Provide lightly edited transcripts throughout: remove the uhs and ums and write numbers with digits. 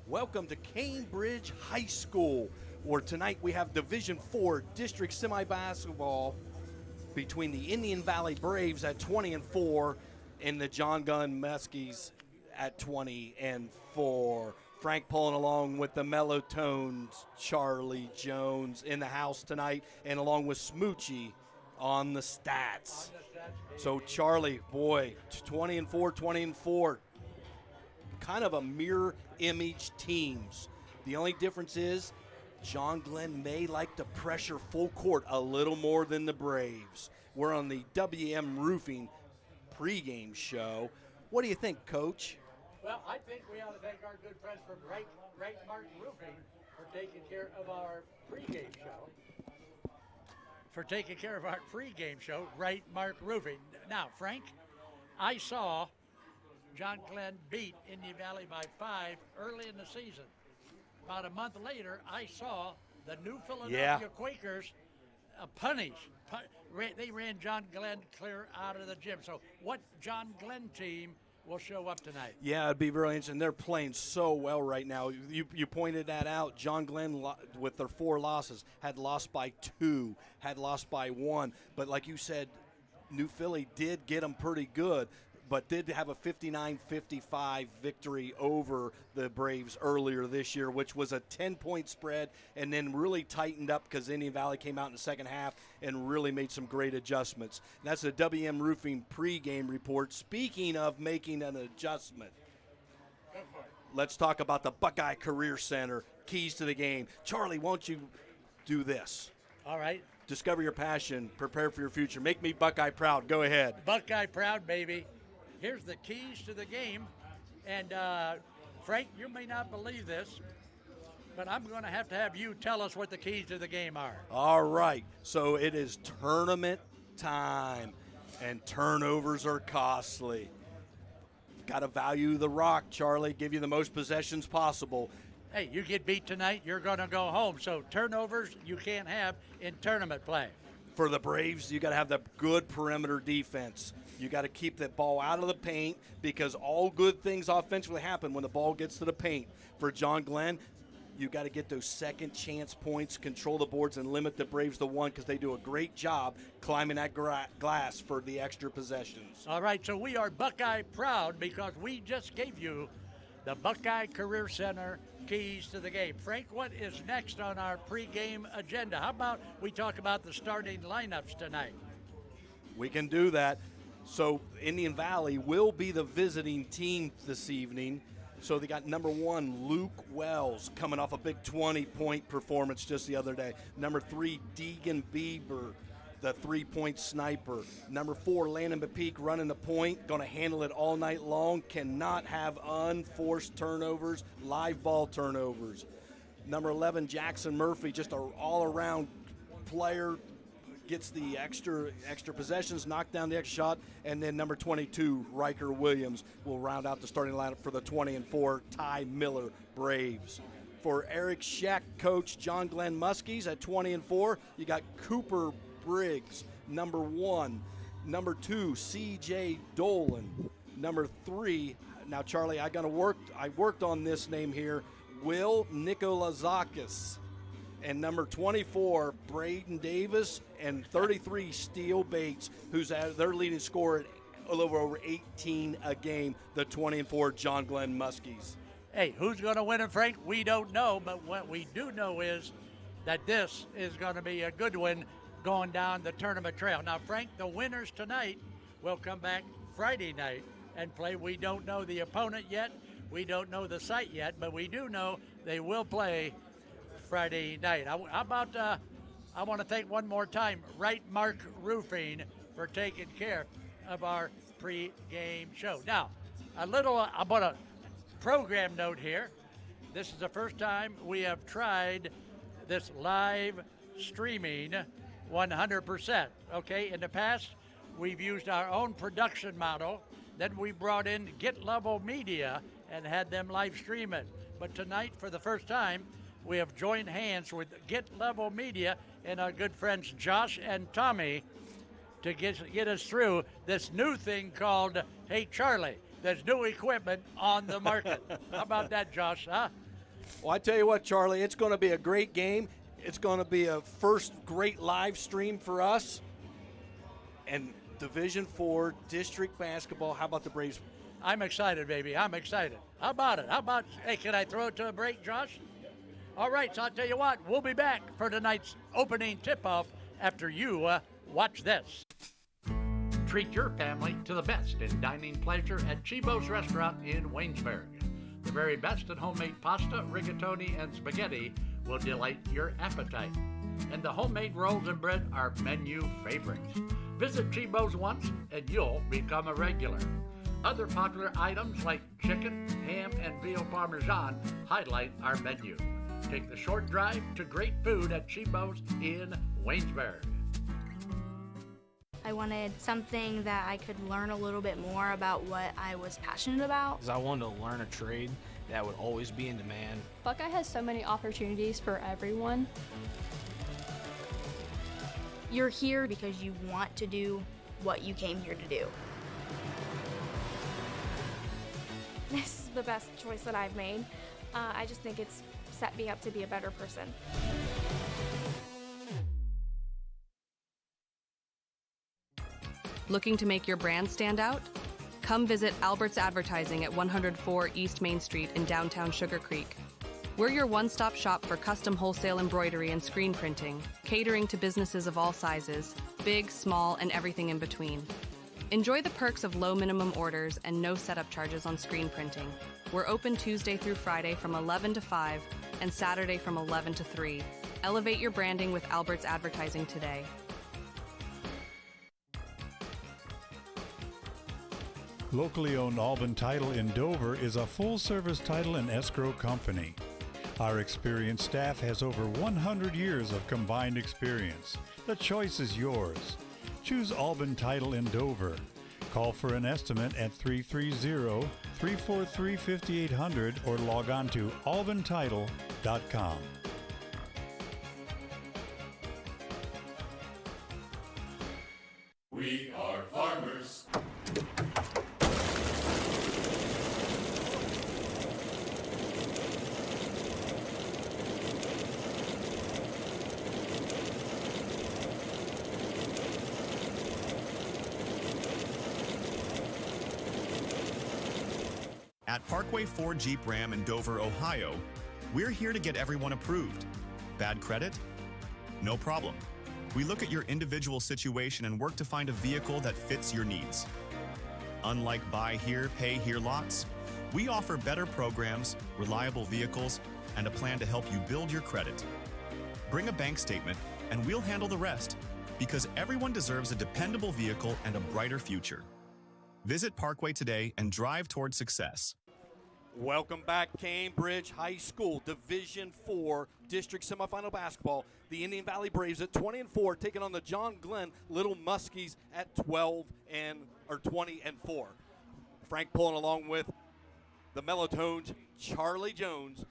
Welcome to Cambridge High School, where tonight we have Division IV District Semi-Basketball between the Indian Valley Braves at 20-4 and the John Glenn Muskies at 20-4. Frank pulling along with the mellow tones, Charlie Jones in the house tonight, and along with Smoochie on the stats. So Charlie, boy, 20-4, 20-4. Kind of a mirror image teams. The only difference is John Glenn may like to pressure full court a little more than the Braves. We're on the WM Roofing pregame show. What do you think, Coach? Well, I think we ought to thank our good friends from Right Mark Roofing for taking care of our pregame show. Right Mark Roofing. Now, Frank, I saw John Glenn beat Indian Valley by 5 early in the season. About a month later, I saw the new Philadelphia Quakers punish. They ran John Glenn clear out of the gym. So what John Glenn team will show up tonight? Yeah, it'd be really interesting. They're playing so well right now. You pointed that out. John Glenn, with their 4 losses, had lost by 2, had lost by 1. But like you said, New Philly did get them pretty good, but did have a 59-55 victory over the Braves earlier this year, which was a 10-point spread, and then really tightened up because Indian Valley came out in the second half and really made some great adjustments. And that's the WM Roofing pregame report. Speaking of making an adjustment, let's talk about the Buckeye Career Center, keys to the game. Charlie, won't you do this? All right. Discover your passion, prepare for your future. Make me Buckeye proud. Go ahead. Buckeye proud, baby. Here's the keys to the game. And, Frank, you may not believe this, but I'm going to have you tell us what the keys to the game are. All right. So it is tournament time, and turnovers are costly. Got to value the rock, Charlie. Give you the most possessions possible. Hey, you get beat tonight, you're going to go home. So turnovers you can't have in tournament play. For the Braves, you got to have the good perimeter defense. You got to keep that ball out of the paint because all good things offensively happen when the ball gets to the paint. For John Glenn, you got to get those second chance points, control the boards, and limit the Braves to 1 because they do a great job climbing that glass for the extra possessions. All right, so we are Buckeye proud because we just gave you the Buckeye Career Center keys to the game. Frank, what is next on our pregame agenda? How about we talk about the starting lineups tonight? We can do that. So Indian Valley will be the visiting team this evening. So they got number 1, Luke Wells, coming off a big 20-point performance just the other day. Number 3, Deegan Bieber, the 3-point sniper. Number 4, Landon McPeak running the point, going to handle it all night long. Cannot have unforced turnovers, live ball turnovers. Number 11, Jackson Murphy, just an all-around player. Gets the extra possessions, knocked down the extra shot, and then number 22, Riker Williams, will round out the starting lineup for the 20-4 Ty Miller Braves. For Eric Scheck, coach John Glenn Muskies at 20-4, you got Cooper Briggs, number 1. Number 2, C.J. Dolan. Number 3, now Charlie, I worked on this name here, Will Nikolazakis. And number 24, Braden Davis, and 33, Steele Bates, who's their leading scorer at over 18 a game, the 20-4 John Glenn Muskies. Hey, who's going to win it, Frank? We don't know, but what we do know is that this is going to be a good one going down the tournament trail. Now, Frank, the winners tonight will come back Friday night and play. We don't know the opponent yet. We don't know the site yet, but we do know they will play Friday night. How about, I want to thank one more time Right Mark Roofing for taking care of our pre-game show. Now, about a program note here. This is the first time we have tried this live streaming 100%. Okay, in the past, we've used our own production model. Then we brought in Get Level Media and had them live stream it. But tonight, for the first time, we have joined hands with Get Level Media and our good friends Josh and Tommy to get us through this new thing called Hey Charlie. There's new equipment on the market. How about that, Josh? Huh? Well, I tell you what, Charlie, it's going to be a great game. It's going to be a first great live stream for us. And Division IV district basketball. How about the Braves? I'm excited, baby. I'm excited. How about it? Hey, can I throw it to a break, Josh? All right, so I'll tell you what. We'll be back for tonight's opening tip-off after you watch this. Treat your family to the best in dining pleasure at Chibo's Restaurant in Waynesburg. The very best in homemade pasta, rigatoni, and spaghetti will delight your appetite. And the homemade rolls and bread are menu favorites. Visit Chibo's once and you'll become a regular. Other popular items like chicken, ham, and veal parmesan highlight our menu. Take the short drive to great food at Chibo's in Waynesburg. I wanted something that I could learn a little bit more about what I was passionate about. Because I wanted to learn a trade that would always be in demand. Buckeye has so many opportunities for everyone. You're here because you want to do what you came here to do. This is the best choice that I've made. I just think it's set me up to be a better person. Looking to make your brand stand out? Come visit Albert's Advertising at 104 East Main Street in downtown Sugar Creek. We're your one-stop shop for custom wholesale embroidery and screen printing, catering to businesses of all sizes, big, small, and everything in between. Enjoy the perks of low minimum orders and no setup charges on screen printing. We're open Tuesday through Friday from 11 to 5 and Saturday from 11 to 3. Elevate your branding with Albert's Advertising today. Locally owned Alban Title in Dover is a full-service title and escrow company. Our experienced staff has over 100 years of combined experience. The choice is yours. Choose Alban Title in Dover. Call for an estimate at 330-343-5800 or log on to albantitle.com. We are farmers. At Parkway Ford Jeep Ram in Dover, Ohio, we're here to get everyone approved. Bad credit? No problem. We look at your individual situation and work to find a vehicle that fits your needs. Unlike buy here, pay here lots, we offer better programs, reliable vehicles, and a plan to help you build your credit. Bring a bank statement and we'll handle the rest, because everyone deserves a dependable vehicle and a brighter future. Visit Parkway today and drive toward success. Welcome back, Cambridge High School, Division IV District Semifinal Basketball. The Indian Valley Braves at 20-4, taking on the John Glenn Little Muskies at 20-4. Frank pulling along with the Mellotones, Charlie Jones.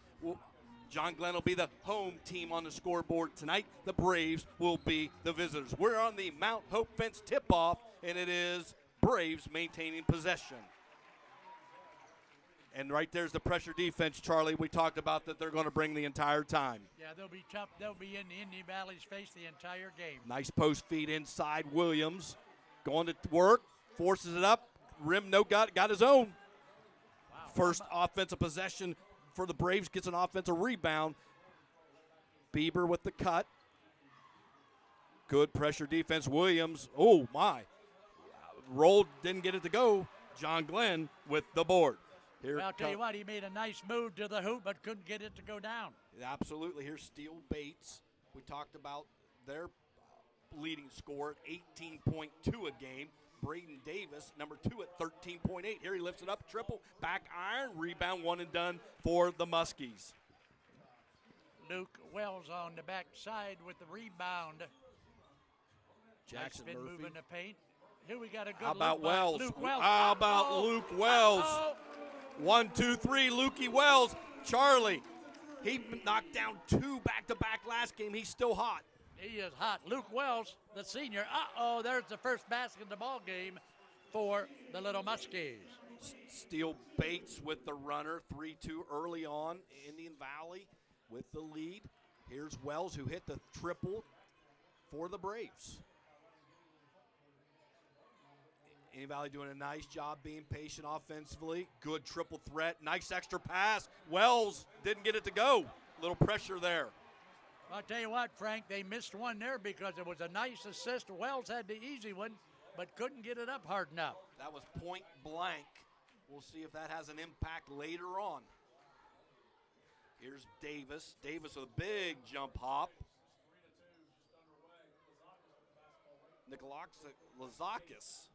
John Glenn will be the home team on the scoreboard tonight. The Braves will be the visitors. We're on the Mount Hope Fence tip-off, and it is Braves maintaining possession. And right there's the pressure defense, Charlie. We talked about that they're going to bring the entire time. Yeah, they'll be tough. They'll be in Indian Valley's face the entire game. Nice post feed inside. Williams going to work, forces it up. Rim got his own. Wow. First offensive possession for the Braves, gets an offensive rebound. Bieber with the cut. Good pressure defense. Williams, oh my. Rolled, didn't get it to go. John Glenn with the board. Here I'll tell you what, he made a nice move to the hoop, but couldn't get it to go down. Absolutely. Here's Steele Bates. We talked about their leading scorer at 18.2 a game. Braden Davis, number 2 at 13.8. Here he lifts it up, triple, back iron, rebound, one and done for the Muskies. Luke Wells on the back side with the rebound. Jackson been Murphy. moving the paint. Here we got a good How about look by Wells? Luke Wells. How about Luke Wells? 1, 2, 3, Lukey Wells. Charlie, he knocked down 2 back-to-back last game. He's still hot. He is hot. Luke Wells, the senior. There's the first basket in the ball game for the Little Muskies. Steele Bates with the runner, 3-2 early on. Indian Valley with the lead. Here's Wells, who hit the triple for the Braves. Indian Valley doing a nice job being patient offensively. Good triple threat. Nice extra pass. Wells didn't get it to go. Little pressure there. I'll tell you what, Frank, they missed one there because it was a nice assist. Wells had the easy one, but couldn't get it up hard enough. That was point blank. We'll see if that has an impact later on. Here's Davis. Davis with a big jump hop. Lazakis.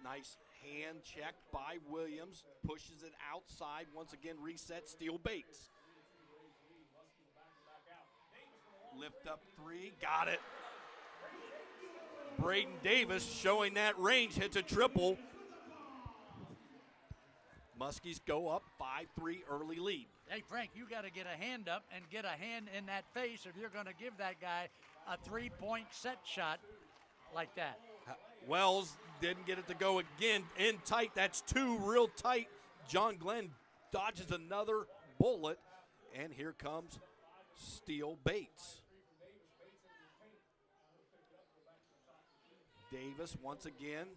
Nice hand check by Williams. Pushes it outside. Once again, reset. Steele Bates. Lift up three. Got it. Braden Davis showing that range. Hits a triple. Muskies go up 5-3 early lead. Hey, Frank, you got to get a hand up and get a hand in that face if you're going to give that guy a three-point set shot like that. Wells didn't get it to go again. In tight. That's two real tight. John Glenn dodges another bullet. And here comes Steele Bates. Davis once again.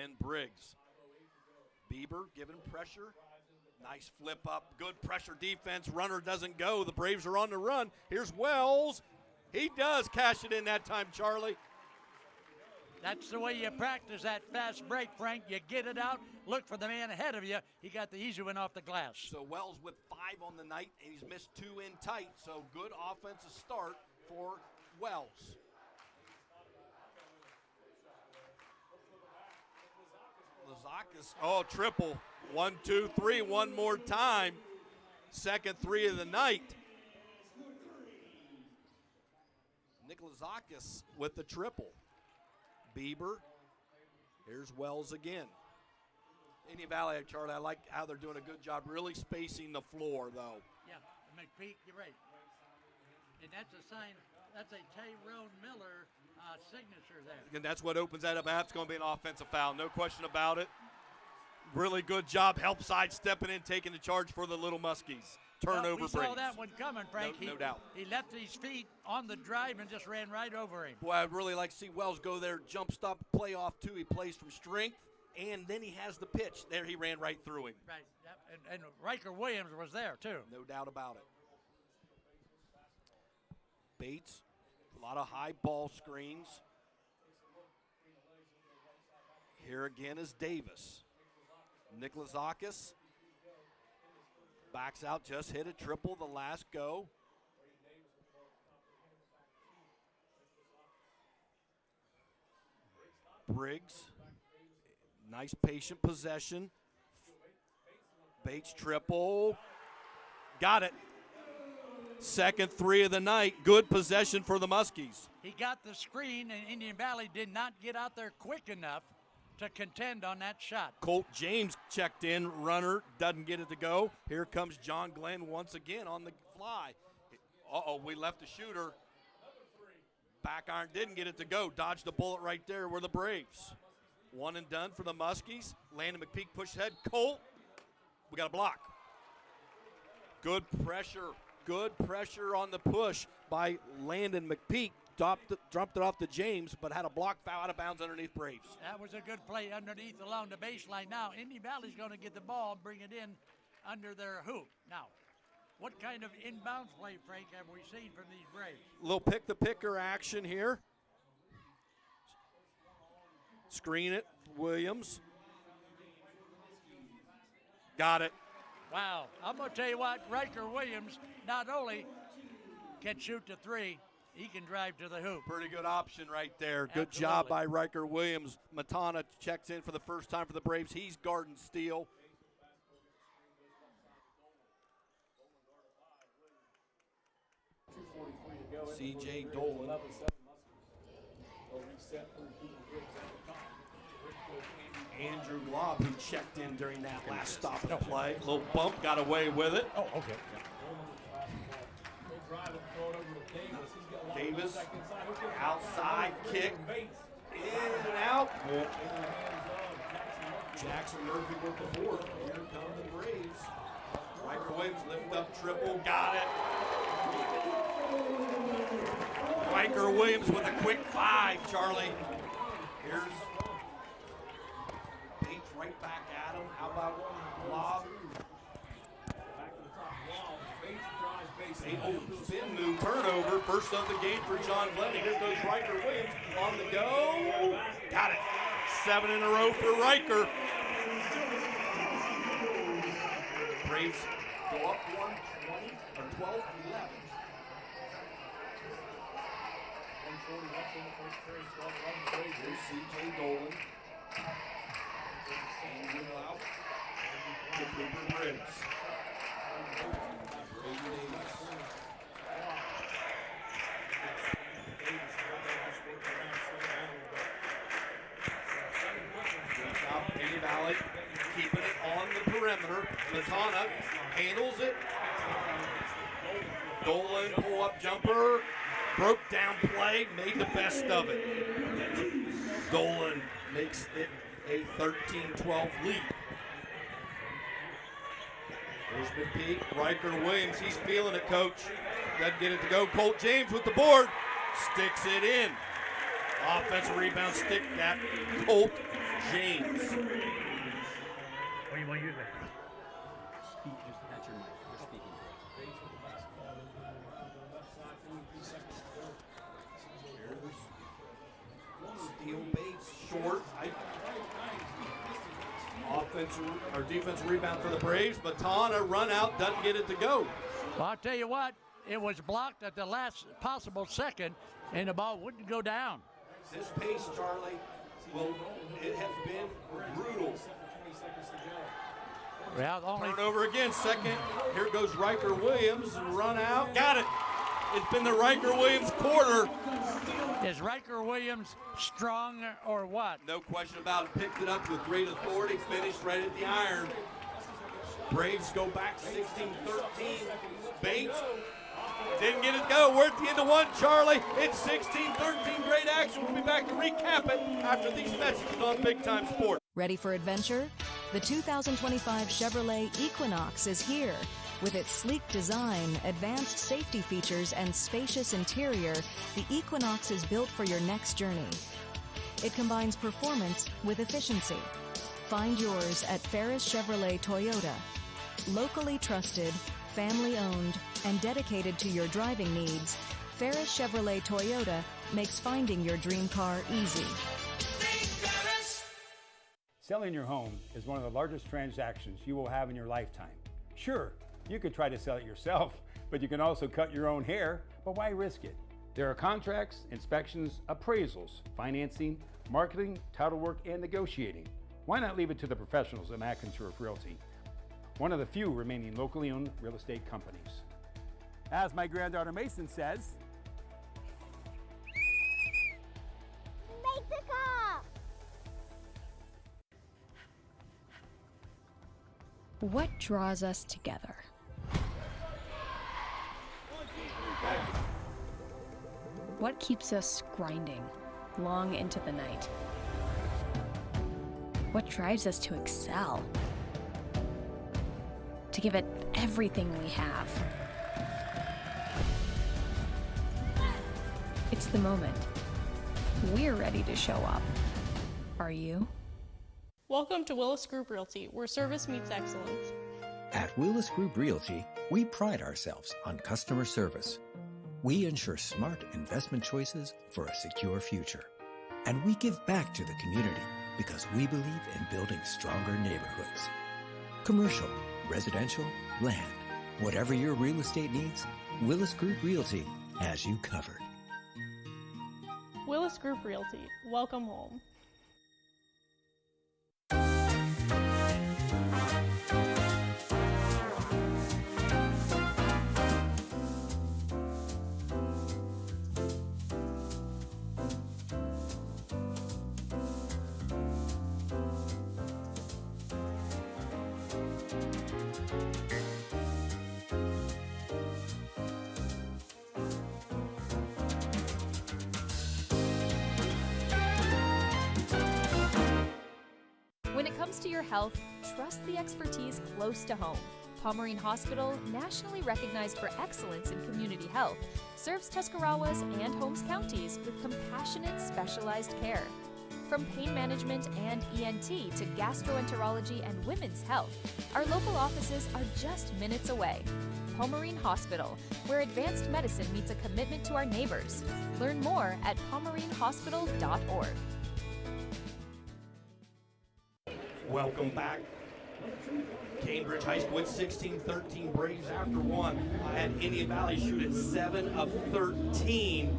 And Briggs. Bieber giving pressure. Nice flip up. Good pressure defense. Runner doesn't go. The Braves are on the run. Here's Wells. He does cash it in that time, Charlie. That's the way you practice that fast break, Frank. You get it out, look for the man ahead of you. He got the easy one off the glass. So Wells with 5 on the night, and he's missed 2 in tight. So good offensive start for Wells. Lazakis, triple. 1, 2, 3, one more time. Second 3 of the night. Nick Lazakis with the triple. Bieber. Here's Wells again. Indian Valley, Charlie, I like how they're doing a good job really spacing the floor, though. Yeah, McPeak, you're right. And that's a sign, that's a Tyrone Miller signature there. And that's what opens that up. That's going to be an offensive foul, no question about it. Really good job, help side stepping in, taking the charge for the Little Muskies. Turnover we saw Braves. that one coming, Frank. No doubt. He left his feet on the drive and just ran right over him. Boy, I'd really like to see Wells go there, jump stop, play off too. He plays from strength, and then he has the pitch. There he ran right through him. Right, yep. And Riker Williams was there too. No doubt about it. Bates, a lot of high ball screens. Here again is Davis. Nick Lazakis backs out, just hit a triple the last go. Briggs, nice patient possession. Bates triple, got it. Second 3 of the night, good possession for the Muskies. He got the screen, and Indian Valley did not get out there quick enough to contend on that shot. Colt James checked in, runner doesn't get it to go. Here comes John Glenn once again on the fly. We left the shooter. Back iron didn't get it to go. Dodged the bullet right there were the Braves. 1 and done for the Muskies. Landon McPeak push ahead. Colt, we got a block. Good pressure on the push by Landon McPeak. Dropped it off to James, but had a block foul out of bounds underneath Braves. That was a good play underneath along the baseline. Now, Indian Valley's going to get the ball and bring it in under their hoop. Now, what kind of inbounds play, Frank, have we seen from these Braves? Little pick-the-picker action here. Screen it, Williams. Got it. Wow. I'm going to tell you what, Riker Williams not only can shoot the 3, he can drive to the hoop. Pretty good option right there. Good Absolutely. job by Riker Williams. Matana checks in for the first time for the Braves. He's guarding Steele. C.J. Dolan. Andrew Glob, who checked in during that last stop of the play. Little bump, got away with it. Oh, okay. Davis, outside kick in and out. Jackson Murphy with the board. Here come the Braves. Riker Williams lift up triple, got it. Riker Williams with a quick 5, Charlie. Here's Bates right back at him. How about lob? Spin move, turnover. First of the game for John Fleming. Here goes Riker Williams on the go. Got it. 7 in a row for Riker. Braves go up 120 or 12-11. 140 left in the first period. 12-11 Braves. Here's C.J. Dolan. And out to Cooper Briggs. Valley, keeping it on the perimeter. Latana handles it. Dolan pull-up jumper, broke down play, made the best of it. Dolan makes it a 13-12 lead. There's McPeak, Riker Williams, he's feeling it, coach. Doesn't get it to go. Colt James with the board, sticks it in. Offensive rebound stick at Colt James. What do you want to use it? Speak, just at your mic. You're speaking. Steal Bates short. Defensive rebound for the Braves. Matana run out, doesn't get it to go. Well, I'll tell you what, it was blocked at the last possible second, and the ball wouldn't go down. This pace, Charlie, it has been brutal. Well, Turnover again, second. Here goes Riker Williams, run out, got it. It's been the Riker Williams quarter. Is Riker Williams strong or what? No question about it. Picked it up with great authority, finished right at the iron. Braves go back 16-13. Bates didn't get it to go. We're at the end of one, Charlie. It's 16-13. Great action. We'll be back to recap it after these messages on Big Time Sports. Ready for adventure? The 2025 Chevrolet Equinox is here. With its sleek design, advanced safety features, and spacious interior, the Equinox is built for your next journey. It combines performance with efficiency. Find yours at Ferris Chevrolet Toyota. Locally trusted, family-owned, and dedicated to your driving needs, Ferris Chevrolet Toyota makes finding your dream car easy. Selling your home is one of the largest transactions you will have in your lifetime. Sure, you could try to sell it yourself, but you can also cut your own hair, but why risk it? There are contracts, inspections, appraisals, financing, marketing, title work, and negotiating. Why not leave it to the professionals at McIntyre Realty, one of the few remaining locally owned real estate companies? As my granddaughter Mason says, make the call! What draws us together? What keeps us grinding long into the night? What drives us to excel? To give it everything we have? It's the moment. We're ready to show up. Are you? Welcome to Willis Group Realty, where service meets excellence. At Willis Group Realty, we pride ourselves on customer service. We ensure smart investment choices for a secure future. And we give back to the community because we believe in building stronger neighborhoods. Commercial, residential, land, whatever your real estate needs, Willis Group Realty has you covered. Willis Group Realty, welcome home. When it comes to your health, trust the expertise close to home. Pomerene Hospital, nationally recognized for excellence in community health, serves Tuscarawas and Holmes counties with compassionate, specialized care. From pain management and ENT to gastroenterology and women's health, our local offices are just minutes away. Pomerene Hospital, where advanced medicine meets a commitment to our neighbors. Learn more at pomerenehospital.org. Welcome back. Cambridge High School with 16-13 Braves after one. I had Indian Valley shoot at 7 of 13.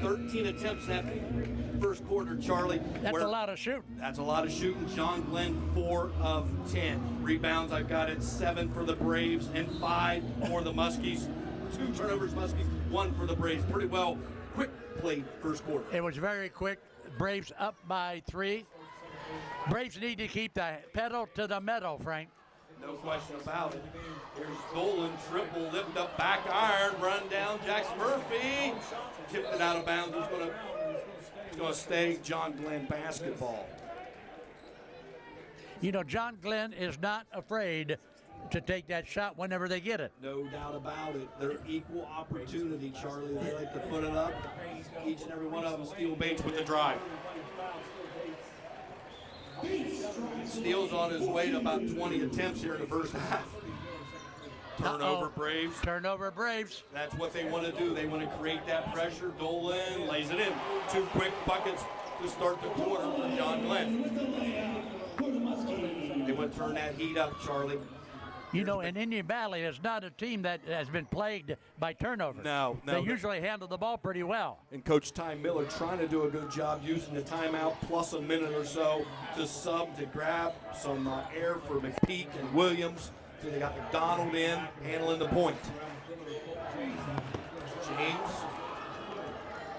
13 attempts in that first quarter, Charlie. That's a lot of shooting. That's a lot of shooting. John Glenn, 4 of 10. Rebounds, I've got it 7 for the Braves and 5 for the Muskies. 2 turnovers, Muskies, 1 for the Braves. Pretty well, quick played first quarter. It was very quick. Braves up by 3. Braves need to keep the pedal to the metal, Frank. No question about it. Here's Dolan, triple, lift up, back iron, run down, Jackson Murphy. Tipped it out of bounds. It's going to stay John Glenn basketball. You know, John Glenn is not afraid to take that shot whenever they get it. No doubt about it. They're equal opportunity, Charlie. They like to put it up. Each and every one of them. Steele Bates with the drive. Steele's on his way to about 20 attempts here in the first half. Turnover Braves. Turnover Braves. That's what they want to do. They want to create that pressure. Dolan lays it in. 2 quick buckets to start the quarter for John Glenn. They want to turn that heat up, Charlie. You know, and Indian Valley is not a team that has been plagued by turnovers. No. They usually handle the ball pretty well. And Coach Ty Miller trying to do a good job using the timeout plus a minute or so to sub, to grab some air for McPeak and Williams. So they got McDonald in, handling the point. James,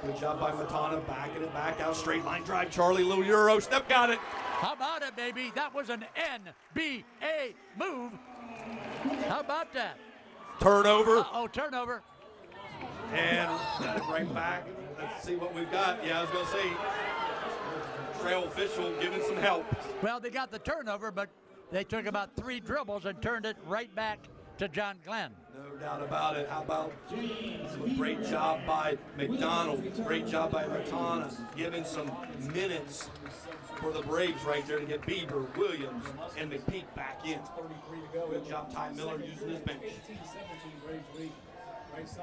good job by Matana, backing it back out, straight line drive. Charlie, little Euro step, got it. How about it, baby? That was an NBA move. How about that? Turnover. Turnover. And got it right back. Let's see what we've got. Yeah, I was going to say, trail official giving some help. Well, they got the turnover, but they took about 3 dribbles and turned it right back to John Glenn. No doubt about it. How about a great job by McDonald, great job by Matana, giving some minutes for the Braves right there to get Bieber, Williams, and McPeak back in. Good job, Ty Miller using his bench. Nicholas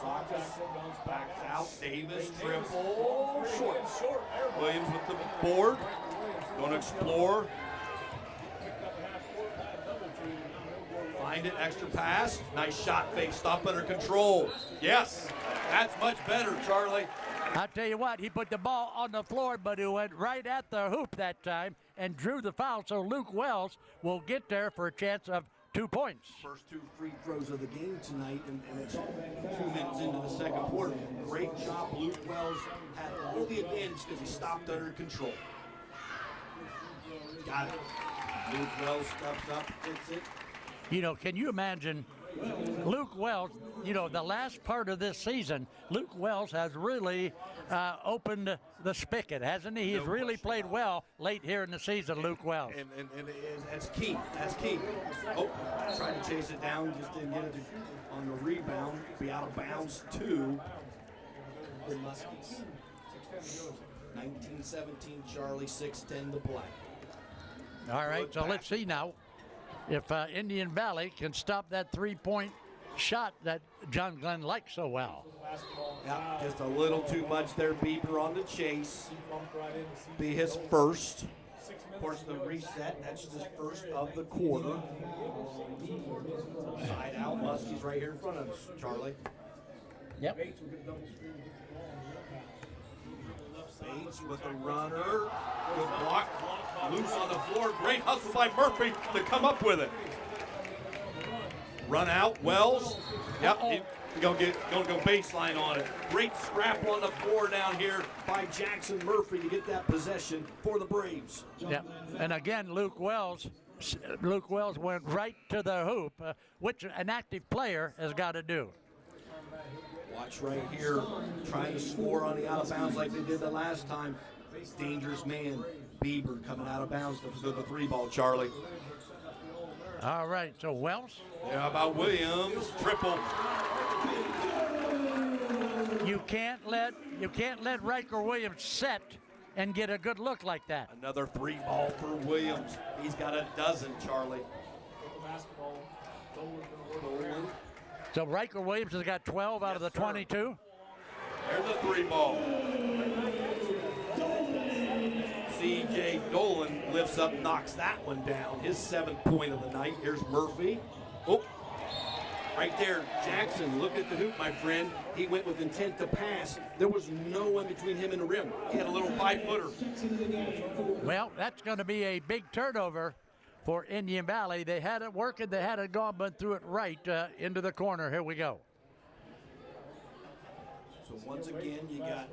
Lacus backs out. Davis, triple, short. Williams with the board. Going to explore. Find it, extra pass. Nice shot fake, stop under control. Yes, that's much better, Charlie. I'll tell you what, he put the ball on the floor, but it went right at the hoop that time and drew the foul, so Luke Wells will get there for a chance of 2 points. First 2 free throws of the game tonight, and it's 2 minutes into the second quarter. Great job, Luke Wells had all the advantage because he stopped under control. Got it. Luke Wells steps up, hits it. You know, can you imagine Luke Wells, you know, the last part of this season, Luke Wells has really opened the spigot, hasn't he? He's really played well late here in the season, Luke Wells. And that's key. That's key. Oh, tried to chase it down, just didn't get it on the rebound. Be out of bounds to the Muskies. 19-17, Charlie, 6:10 to play. All right, so let's see now if Indian Valley can stop that 3-point shot that John Glenn likes so well. Yeah, just a little too much there. Bieber on the chase. Be his first. Of course, the reset, that's his first of the quarter. Side out, Muskies right here in front of us, Charlie. Yep. Bates with a runner. Good block. Loose on the floor. Great hustle by Murphy to come up with it. Run out. Wells. Yep. He's going to go baseline on it. Great scrap on the floor down here by Jackson Murphy to get that possession for the Braves. Yep. And again, Luke Wells went right to the hoop, which an active player has got to do. Watch right here, trying to score on the out of bounds like they did the last time. Dangerous man, Bieber, coming out of bounds to the 3 ball, Charlie. All right, so Wells. Yeah, how about Williams? Triple. You can't let Riker Williams set and get a good look like that. Another 3 ball for Williams. He's got a dozen, Charlie. So Riker Williams has got 12 out of the 22. There's a 3 ball. C.J. Dolan lifts up, knocks that one down. His 7th point of the night. Here's Murphy. Oh, right there, Jackson. Look at the hoop, my friend. He went with intent to pass. There was no one between him and the rim. He had a little 5-footer. Well, that's going to be a big turnover for Indian Valley. They had it working. They had it gone, but threw it right into the corner. Here we go. So once again, you got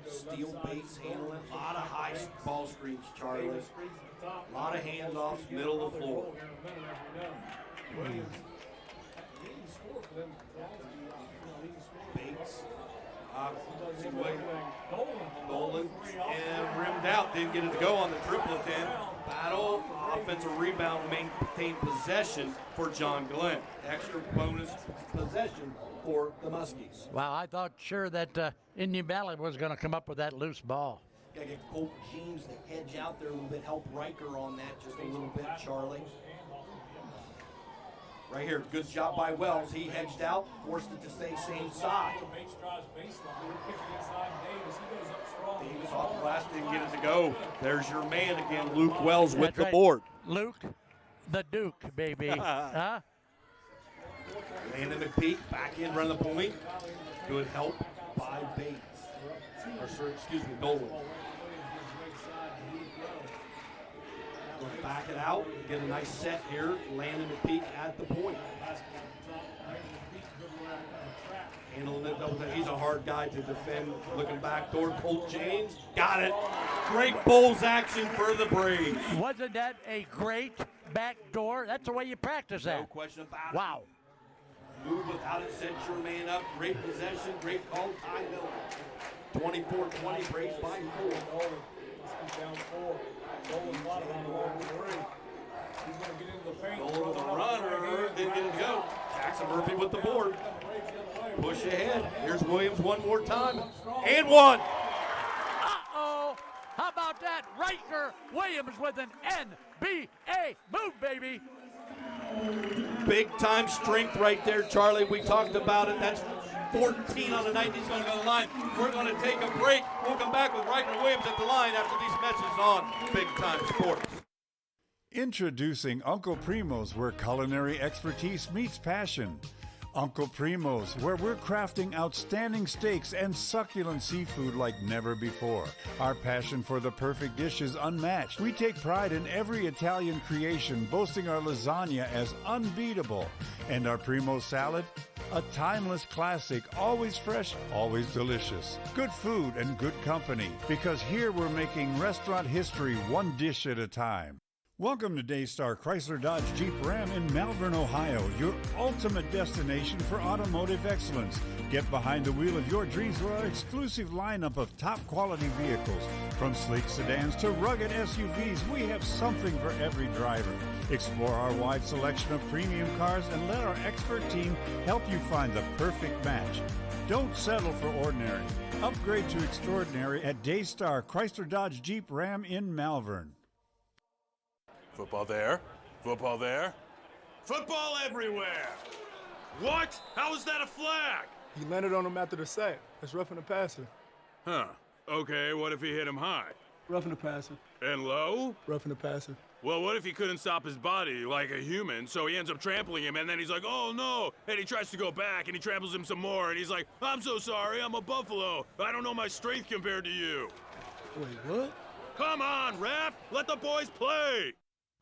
steel base handling, a lot of high ball screens, Charlie. A lot of handoffs, middle of the floor. Bates. Dolan and rimmed out. Didn't get it to go on the triplet then. Battle, offensive rebound, maintain possession for John Glenn. Extra bonus possession for the Muskies. Wow, I thought sure that Indian Valley was going to come up with that loose ball. Got to get Colt James to hedge out there a little bit, help Riker on that just a little bit, Charlie. Right here, good job by Wells. He hedged out, forced it to stay same side. Davis off the glass, didn't get it to go. There's your man again, Luke Wells with the board. Luke, the Duke, baby. Huh? Landon McPeak back in, run the point. Good help by Bates. Or, excuse me, Dolan. Back it out, get a nice set here. Landon McPeak at the point. Handling it, he's a hard guy to defend. Looking back toward Colt James. Got it. Great Bulls action for the Braves. Wasn't that a great back door? That's the way you practice that. No question about it. Wow. Move without it, set your man up. Great possession, great call. Ty Miller. 24-20, Braves by 4. Down 4. Dolan's bottom on the 1-3. He's going to get into the paint. Dolan with the runner, didn't get it to go. Jackson Murphy with the board. Push ahead. Here's Williams one more time. And one. Uh-oh. How about that? Riker Williams with an NBA move, baby. Big time strength right there, Charlie. We talked about it. That's 14 on the night. He's going to go to the line. We're going to take a break. We'll come back with Riker Williams at the line after these messages on Big Time Sports. Introducing Uncle Primo's, where culinary expertise meets passion. Uncle Primo's, where we're crafting outstanding steaks and succulent seafood like never before. Our passion for the perfect dish is unmatched. We take pride in every Italian creation, boasting our lasagna as unbeatable. And our Primo salad, a timeless classic, always fresh, always delicious. Good food and good company, because here we're making restaurant history one dish at a time. Welcome to Daystar Chrysler Dodge Jeep Ram in Malvern, Ohio, your ultimate destination for automotive excellence. Get behind the wheel of your dreams with our exclusive lineup of top quality vehicles. From sleek sedans to rugged SUVs, we have something for every driver. Explore our wide selection of premium cars and let our expert team help you find the perfect match. Don't settle for ordinary. Upgrade to extraordinary at Daystar Chrysler Dodge Jeep Ram in Malvern. Football there. Football there. Football everywhere. What? How is that a flag? He landed on him after the sack. That's roughing the passer. Huh. Okay, what if he hit him high? Roughing the passer. And low? Roughing the passer. Well, what if he couldn't stop his body like a human, so he ends up trampling him, and then he's like, oh no, and he tries to go back, and he tramples him some more, and he's like, I'm so sorry, I'm a buffalo. I don't know my strength compared to you. Wait, what? Come on, ref! Let the boys play!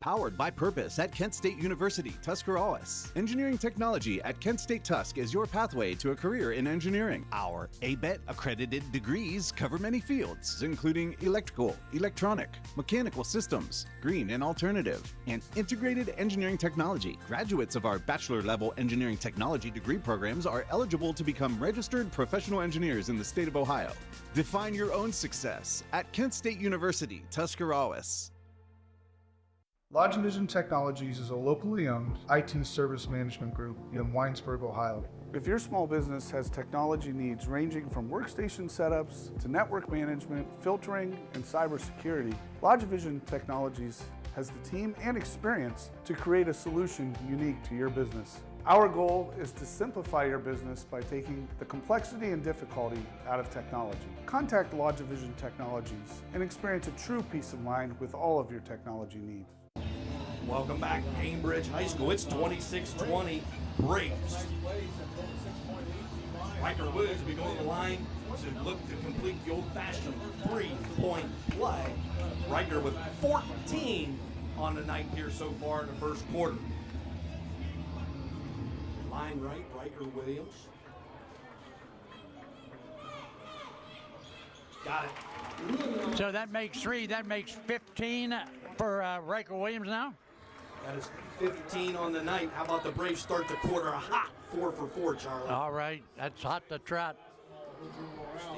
Powered by purpose at Kent State University, Tuscarawas. Engineering technology at Kent State Tusk is your pathway to a career in engineering. Our ABET accredited degrees cover many fields, including electrical, electronic, mechanical systems, green and alternative, and integrated engineering technology. Graduates of our bachelor level engineering technology degree programs are eligible to become registered professional engineers in the state of Ohio. Define your own success at Kent State University, Tuscarawas. LodgeVision Technologies is a locally owned IT service management group in Winesburg, Ohio. If your small business has technology needs ranging from workstation setups to network management, filtering, and cybersecurity, LodgeVision Technologies has the team and experience to create a solution unique to your business. Our goal is to simplify your business by taking the complexity and difficulty out of technology. Contact LodgeVision Technologies and experience a true peace of mind with all of your technology needs. Welcome back, Cambridge High School. It's 26-20 Braves. Riker Williams will be going to the line to look to complete the old-fashioned three-point play. Riker with 14 on the night here so far in the first quarter. Line right, Riker Williams. Got it. So that makes 3. That makes 15 for Riker Williams now. That is 15 on the night. How about the Braves start the quarter hot? 4 for 4, Charlie. All right, that's hot to trot.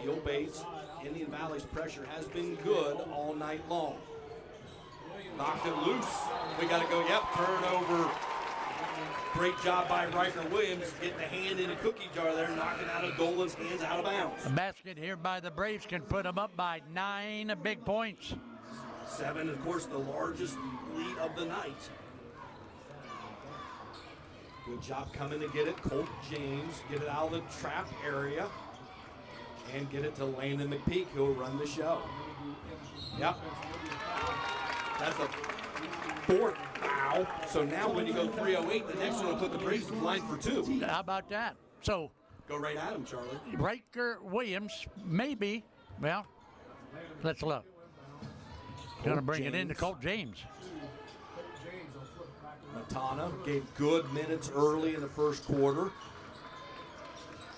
Steal Bates. Indian Valley's pressure has been good all night long. Knocked it loose. We got to go, yep, turnover. Great job by Riker Williams getting the hand in a cookie jar there, knocking out of Dolan's hands out of bounds. A basket here by the Braves can put them up by 9 big points. 7, of course, the largest lead of the night. Good job coming to get it. Colt James, get it out of the trap area. And get it to Landon McPeak, who'll run the show. Yep. That's the 4th foul. So now when you go 3:08, the next one will put the Braves in line for 2. How about that? So go right at him, Charlie. Riker Williams, maybe. Well, let's look. Going to bring it in to Colt James. Matana gave good minutes early in the first quarter.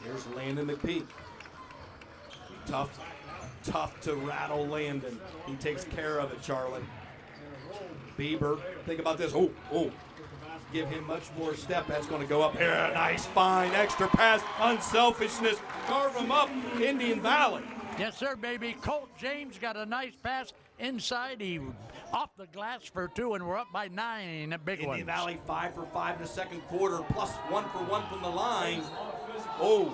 Here's Landon McPeak. Tough to rattle Landon. He takes care of it, Charlie. Bieber, think about this. Oh. Give him much more step. That's going to go up here. Nice, fine, extra pass, unselfishness. Carve him up, Indian Valley. Yes, sir, baby. Colt James got a nice pass inside. He off the glass for 2, and we're up by 9 big ones. Indian Valley 5 for 5 in the second quarter, plus 1 for 1 from the line. Oh,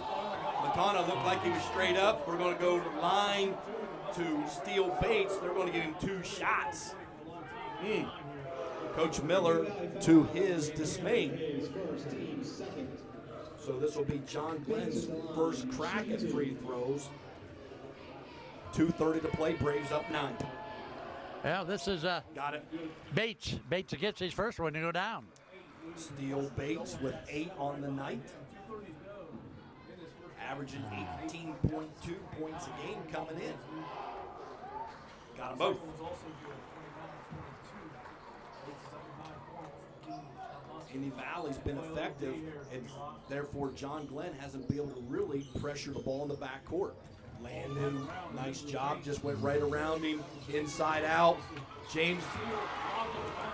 Matana looked like he was straight up. We're going to go line to Steele Bates. They're going to give him 2 shots. Coach Miller, to his dismay. So this will be John Glenn's first crack at free throws. 2:30 to play, Braves up 9. Well, this is got it. Bates. Bates gets his first one to go down. Steele Bates with 8 on the night. Averaging 18.2 points a game coming in. Got them both. Indian Valley's been effective, and therefore John Glenn hasn't been able to really pressure the ball in the backcourt. Landon, nice job, just went right around him, inside out. James.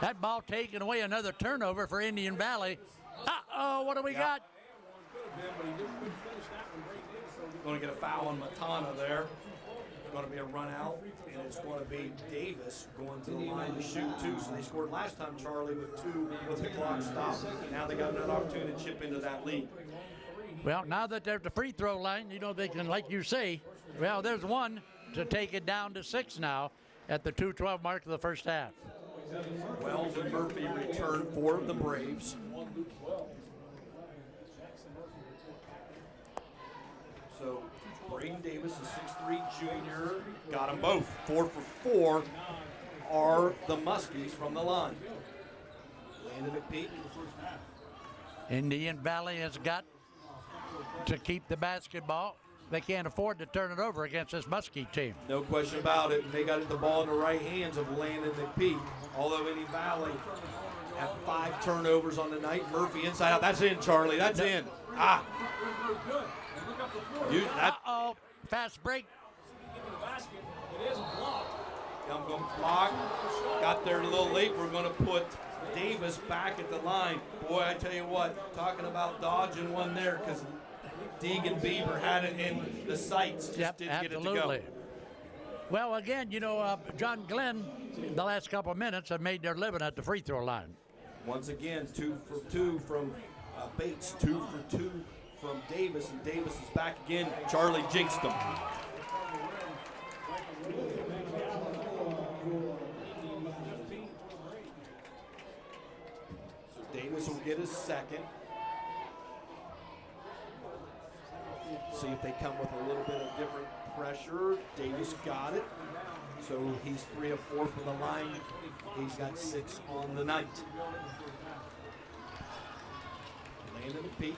That ball taken away, another turnover for Indian Valley. Uh-oh, what do we got? Going to get a foul on Matana there. Going to be a run out, and it's going to be Davis going to the line to shoot 2. So they scored last time, Charlie, with 2 with the clock stopped. Now they got another opportunity to chip into that lead. Well, now that they're at the free throw line, you know, they can, like you say, well, there's 1 to take it down to 6 now at the 2:12 mark of the first half. Wells and Murphy return for the Braves. So Braden Davis, a 6'3" junior, got them both. 4 for 4 are the Muskies from the line. Landon McPeak. Indian Valley has got to keep the basketball. they can't afford to turn it over against this Muskie team. No question about it. And they got the ball in the right hands of Landon McPeak. Although Indian Valley had 5 turnovers on the night. Murphy inside out. That's in, Charlie. That's in. Ah. Uh-oh. Fast break. I'm going to block. Got there a little late. We're going to put Davis back at the line. Boy, I tell you what, talking about dodging one there, because Deegan Beaver had it in the sights, just didn't get it to go. Well, again, you know, John Glenn, in the last couple of minutes, have made their living at the free throw line. Once again, 2 for 2 from Bates, 2 for 2 from Davis, and Davis is back again. Charlie jinxed him. So Davis will get his second. See if they come with a little bit of different pressure. Davis got it. So he's 3 of 4 from the line. He's got 6 on the night. Landon McPeak.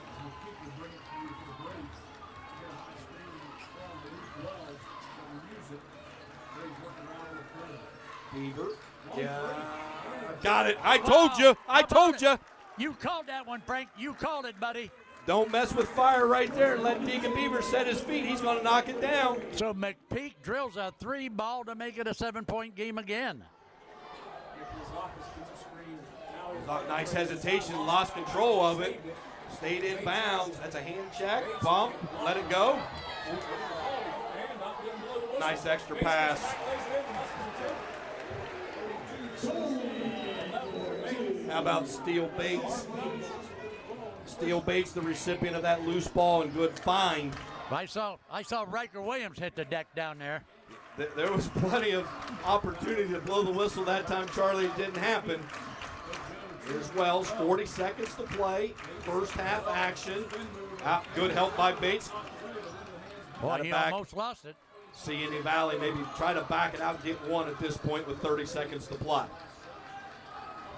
Beaver. Yeah. Got it. I told you. I told you. You called that one, Frank. You called it, buddy. Don't mess with fire right there and let Deegan Beaver set his feet. He's going to knock it down. So McPeak drills a 3 ball to make it a 7-point game again. Nice hesitation, lost control of it. Stayed in bounds. That's a hand check. Bump. Let it go. Nice extra pass. How about Steele Bates? Steele Bates, the recipient of that loose ball, and good find. I saw Riker Williams hit the deck down there. There was plenty of opportunity to blow the whistle that time, Charlie. It didn't happen. Here's Wells, 40 seconds to play. First half action. Good help by Bates. Boy, he almost lost it. See Indian Valley maybe try to back it out and get one at this point with 30 seconds to play.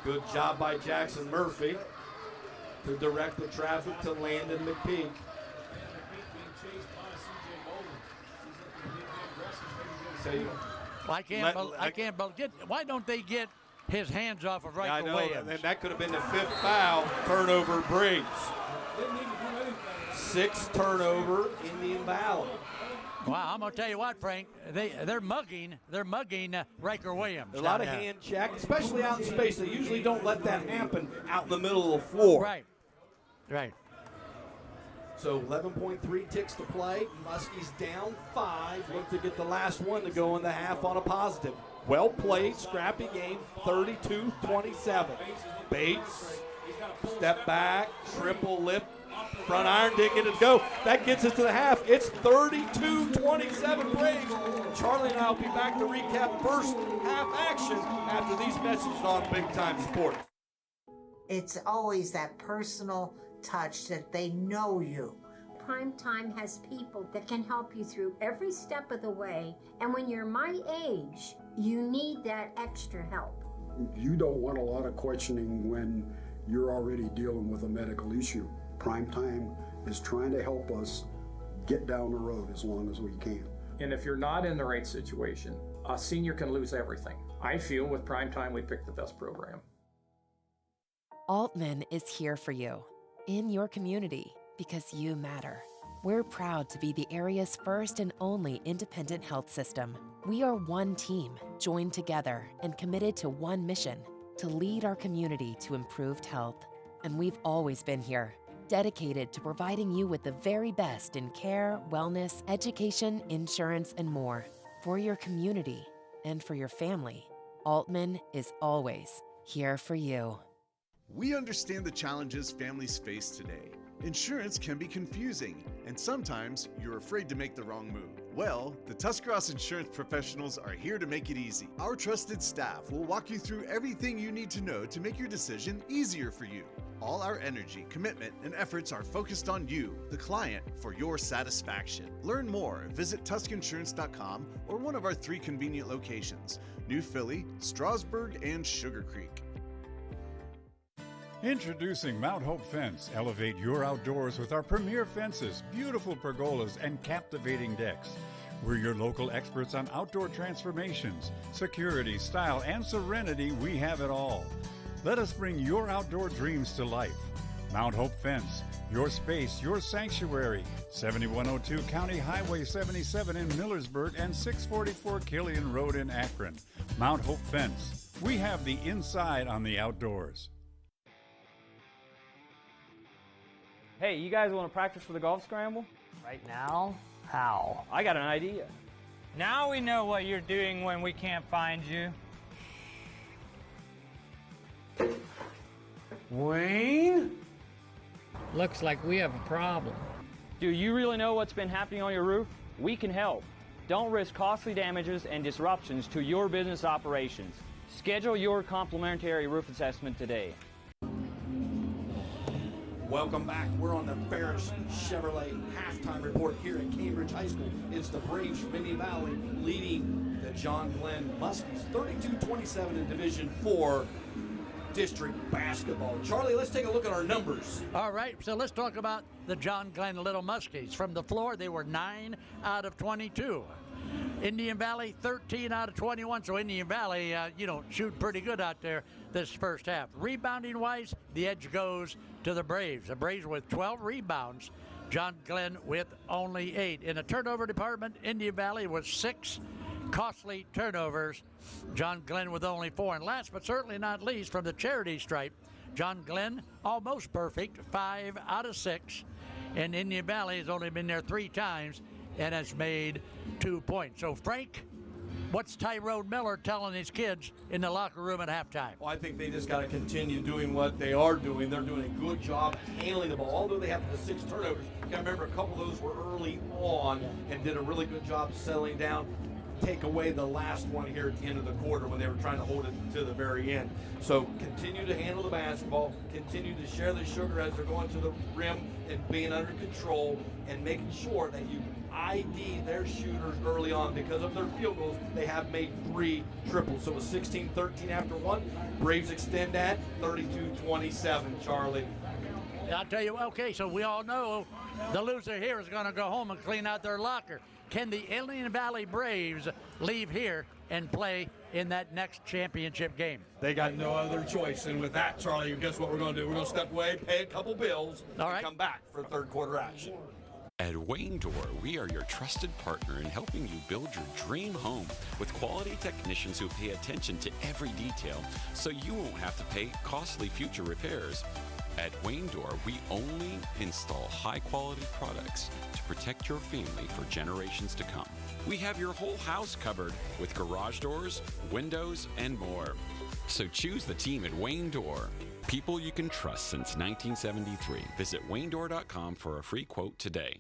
Good job by Jackson Murphy to direct the traffic to Landon McPeak. I can't believe. Why don't they get his hands off of Riker Williams? And that could have been the 5th foul. Turnover Briggs. 6th turnover, Indian Valley. Wow, I'm gonna tell you what, Frank. They're mugging Riker Williams. A lot of hand check, especially out in space. They usually don't let that happen out in the middle of the floor. Right. So 11.3 ticks to play. Muskies down 5. Look to get the last one to go in the half on a positive. Well played, scrappy game, 32-27. Bates, step back, triple lip, front iron, didn't get it to go. That gets us to the half. It's 32-27 Braves. Charlie and I will be back to recap first half action after these messages on Big Time Sports. It's always that personal touch that they know you. Primetime has people that can help you through every step of the way, and when you're my age, you need that extra help. You don't want a lot of questioning when you're already dealing with a medical issue. Primetime is trying to help us get down the road as long as we can. And if you're not in the right situation, a senior can lose everything. I feel with Primetime we picked the best program. Altman is here for you, in your community, because you matter. We're proud to be the area's first and only independent health system. We are one team, joined together and committed to one mission, to lead our community to improved health. And we've always been here, dedicated to providing you with the very best in care, wellness, education, insurance, and more. For your community and for your family, Altman is always here for you. We understand the challenges families face today. Insurance can be confusing, and sometimes you're afraid to make the wrong move. Well, the Tuscarawas Insurance Professionals are here to make it easy. Our trusted staff will walk you through everything you need to know to make your decision easier for you. All our energy, commitment, and efforts are focused on you, the client, for your satisfaction. Learn more. Visit TuskInsurance.com or one of our 3 convenient locations: New Philly, Strasburg, and Sugar Creek. Introducing Mount Hope Fence. Elevate your outdoors with our premier fences, beautiful pergolas, and captivating decks. We're your local experts on outdoor transformations, security, style, and serenity. We have it all. Let us bring your outdoor dreams to life. Mount Hope Fence, your space, your sanctuary. 7102 County Highway 77 in Millersburg and 644 Killian Road in Akron. Mount Hope Fence. We have the inside on the outdoors. Hey, you guys want to practice for the golf scramble? Right now? How? I got an idea. Now we know what you're doing when we can't find you. Wayne? Looks like we have a problem. Do you really know what's been happening on your roof? We can help. Don't risk costly damages and disruptions to your business operations. Schedule your complimentary roof assessment today. Welcome back. We're on the Ferris Chevrolet halftime report here at Cambridge High School. It's the Braves from Indian Valley leading the John Glenn Muskies 32-27 in Division IV district basketball. Charlie, let's take a look at our numbers. All right, so let's talk about the John Glenn Little Muskies. From the floor, they were 9 out of 22. Indian Valley, 13 out of 21. So Indian Valley, shoot pretty good out there this first half. Rebounding-wise, the edge goes to the Braves. The Braves with 12 rebounds. John Glenn with only 8. In the turnover department, Indian Valley with 6 costly turnovers. John Glenn with only 4. And last but certainly not least, from the charity stripe, John Glenn almost perfect, 5 out of 6. And Indian Valley has only been there 3 times and has made 2 points. So, Frank, what's Tyrone Miller telling his kids in the locker room at halftime? Well, I think they just got to continue doing what they are doing. They're doing a good job handling the ball. Although they have the 6 turnovers, you got to remember a couple of those were early on and did a really good job settling down. Take away the last one here at the end of the quarter when they were trying to hold it to the very end. So continue to handle the basketball, continue to share the sugar as they're going to the rim and being under control and making sure that you ID their shooters early on. Because of their field goals, they have made 3 triples. So it was 16-13 after 1. Braves extend that 32-27, Charlie. I'll tell you, okay, so we all know the loser here is going to go home and clean out their locker. Can the Indian Valley Braves leave here and play in that next championship game? They got no other choice. And with that, Charlie, guess what we're going to do? We're going to step away, pay a couple bills, and come back for third quarter action. At Wayne Door, we are your trusted partner in helping you build your dream home with quality technicians who pay attention to every detail so you won't have to pay costly future repairs. At Wayne Door, we only install high-quality products to protect your family for generations to come. We have your whole house covered with garage doors, windows, and more. So choose the team at Wayne Door. People you can trust since 1973. Visit WayneDoor.com for a free quote today.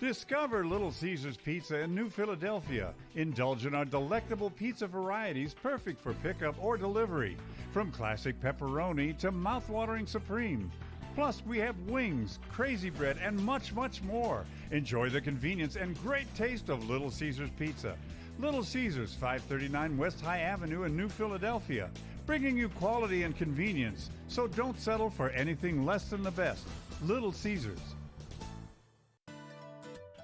Discover Little Caesars Pizza in New Philadelphia. Indulge in our delectable pizza varieties perfect for pickup or delivery. From classic pepperoni to mouth-watering supreme. Plus, we have wings, crazy bread, and much, much more. Enjoy the convenience and great taste of Little Caesars Pizza. Little Caesars, 539 West High Avenue in New Philadelphia. Bringing you quality and convenience. So don't settle for anything less than the best. Little Caesars.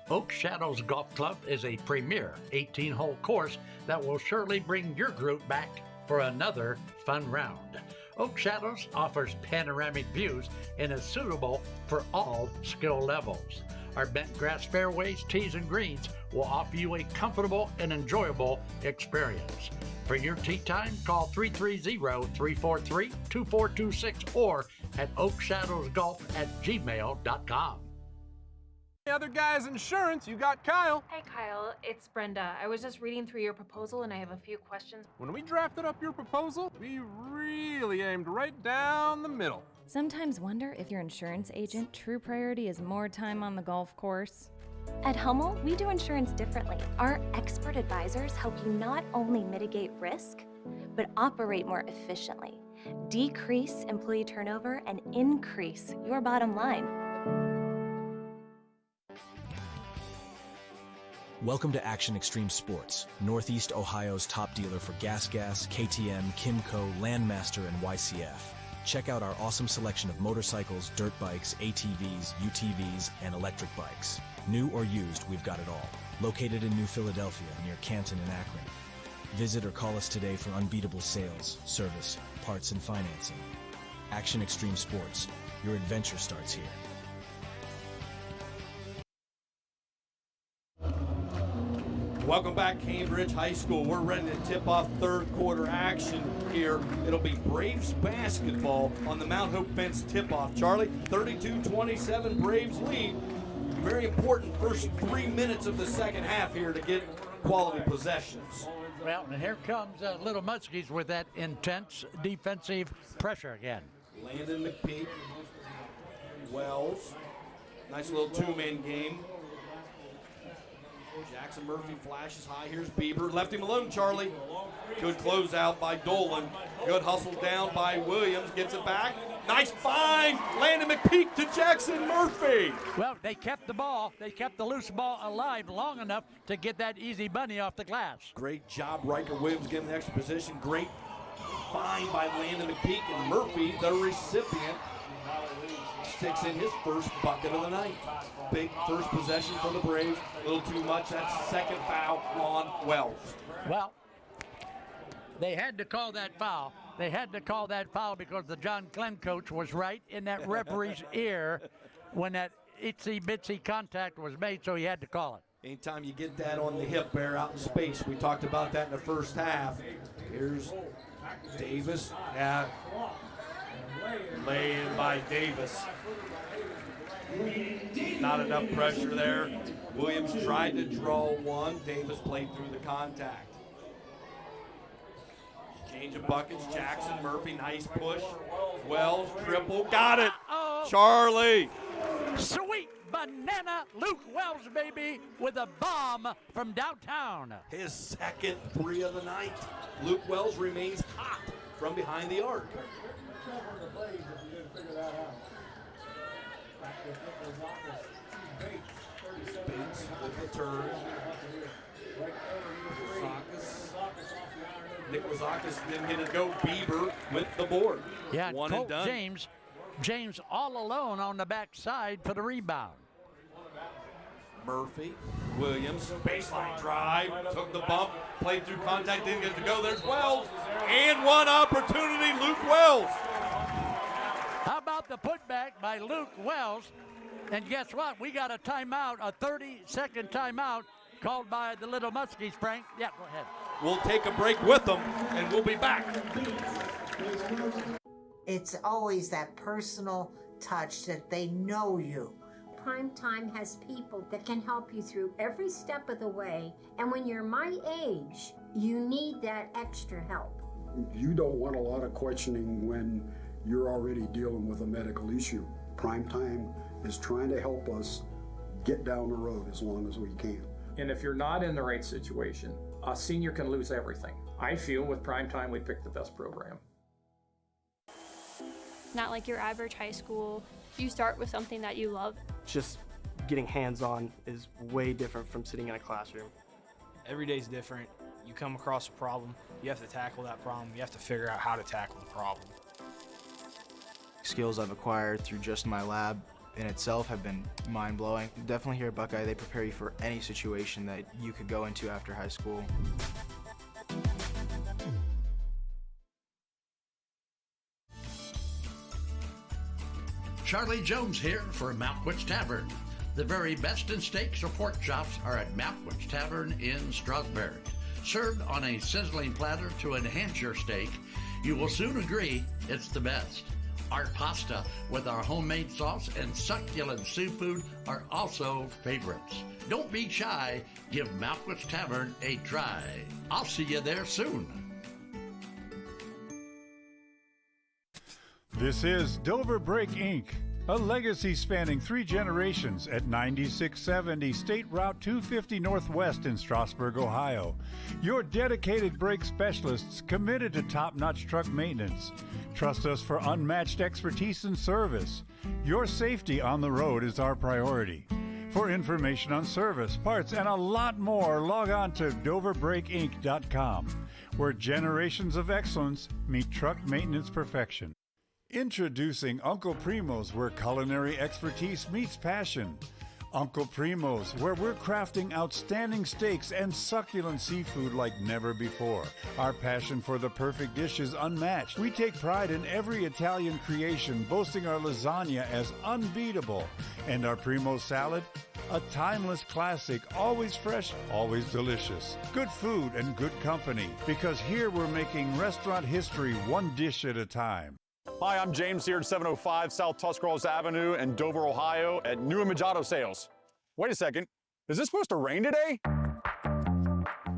Oak Shadows Golf Club is a premier 18-hole course that will surely bring your group back for another fun round. Oak Shadows offers panoramic views and is suitable for all skill levels. Our bent grass fairways, tees, and greens will offer you a comfortable and enjoyable experience. For your tee time, call 330-343-2426 or at oakshadowsgolf@gmail.com. The other guy's insurance, you got Kyle. Hey Kyle, it's Brenda. I was just reading through your proposal and I have a few questions. When we drafted up your proposal, we really aimed right down the middle. Sometimes wonder if your insurance agent true priority is more time on the golf course. At Hummel, we do insurance differently. Our expert advisors help you not only mitigate risk, but operate more efficiently, decrease employee turnover, and increase your bottom line. Welcome to Action Extreme Sports, Northeast Ohio's top dealer for Gas, KTM, Kimco, Landmaster, and YCF. Check out our awesome selection of motorcycles, dirt bikes, ATVs, UTVs, and electric bikes. New or used, we've got it all. Located in New Philadelphia, near Canton and Akron. Visit or call us today for unbeatable sales, service, parts, and financing. Action Extreme Sports. Your adventure starts here. Welcome back, Cambridge High School. We're ready to tip off third quarter action here. It'll be Braves basketball on the Mount Hope Fence tip-off. Charlie, 32-27, Braves lead. Very important first 3 minutes of the second half here to get quality possessions. Well, and here comes Little Muskies with that intense defensive pressure again. Landon McPeak, Wells, nice little two-man game. Jackson Murphy flashes high. Here's Bieber. Left him alone, Charlie. Good closeout by Dolan. Good hustle down by Williams. Gets it back. Nice find. Landon McPeak to Jackson Murphy. Well, they kept the ball. They kept the loose ball alive long enough to get that easy bunny off the glass. Great job, Riker Williams getting the extra position. Great find by Landon McPeak. And Murphy, the recipient, sticks in his first bucket of the night. Big first possession for the Braves. A little too much. That's second foul on Wells. Well, they had to call that foul. They had to call that foul because the John Glenn coach was right in that referee's ear when that itsy-bitsy contact was made, so he had to call it. Anytime you get that on the hip there out in space, we talked about that in the first half. Here's Davis. Yeah. Lay in by Davis. Not enough pressure there. Williams tried to draw one. Davis played through the contact. Change of buckets. Jackson Murphy, nice push. Wells, triple, got it. Charlie. Sweet banana Luke Wells, baby, with a bomb from downtown. His second three of the night. Luke Wells remains hot from behind the arc. Bates with the turn. Nick Wazakis didn't hit it go. Bieber with the board. Yeah, one Colt and done. James all alone on the backside for the rebound. Murphy, Williams, baseline drive, took the bump, played through contact, didn't get to go. There's Wells, and one opportunity, Luke Wells. How about the putback by Luke Wells? And guess what? We got a timeout, a 30-second timeout called by the Little Muskies, Frank. Yeah, go ahead. We'll take a break with them, and we'll be back. It's always that personal touch that they know you. Primetime has people that can help you through every step of the way. And when you're my age, you need that extra help. You don't want a lot of questioning when you're already dealing with a medical issue. Primetime is trying to help us get down the road as long as we can. And if you're not in the right situation, a senior can lose everything. I feel with Primetime, we picked the best program. Not like your average high school. You start with something that you love. Just getting hands-on is way different from sitting in a classroom. Every day's different. You come across a problem, you have to tackle that problem, you have to figure out how to tackle the problem. Skills I've acquired through just my lab in itself have been mind-blowing. Definitely here at Buckeye, they prepare you for any situation that you could go into after high school. Charlie Jones here for Malkwitz Tavern. The very best in steaks or pork chops are at Malkwitz Tavern in Strasburg. Served on a sizzling platter to enhance your steak, you will soon agree it's the best. Our pasta with our homemade sauce and succulent seafood are also favorites. Don't be shy, give Malkwitz Tavern a try. I'll see you there soon. This is Dover Brake Inc., a legacy spanning 3 generations at 9670 State Route 250 Northwest in Strasburg, Ohio. Your dedicated brake specialists committed to top-notch truck maintenance. Trust us for unmatched expertise and service. Your safety on the road is our priority. For information on service, parts, and a lot more, log on to DoverBrakeInc.com, where generations of excellence meet truck maintenance perfection. Introducing Uncle Primo's, where culinary expertise meets passion. Uncle Primo's, where we're crafting outstanding steaks and succulent seafood like never before. Our passion for the perfect dish is unmatched. We take pride in every Italian creation, boasting our lasagna as unbeatable. And our Primo salad? A timeless classic, always fresh, always delicious. Good food and good company, because here we're making restaurant history one dish at a time. Hi, I'm James here at 705 South Tuscarawas Avenue in Dover, Ohio at New and Machado Sales. Wait a second, is this supposed to rain today?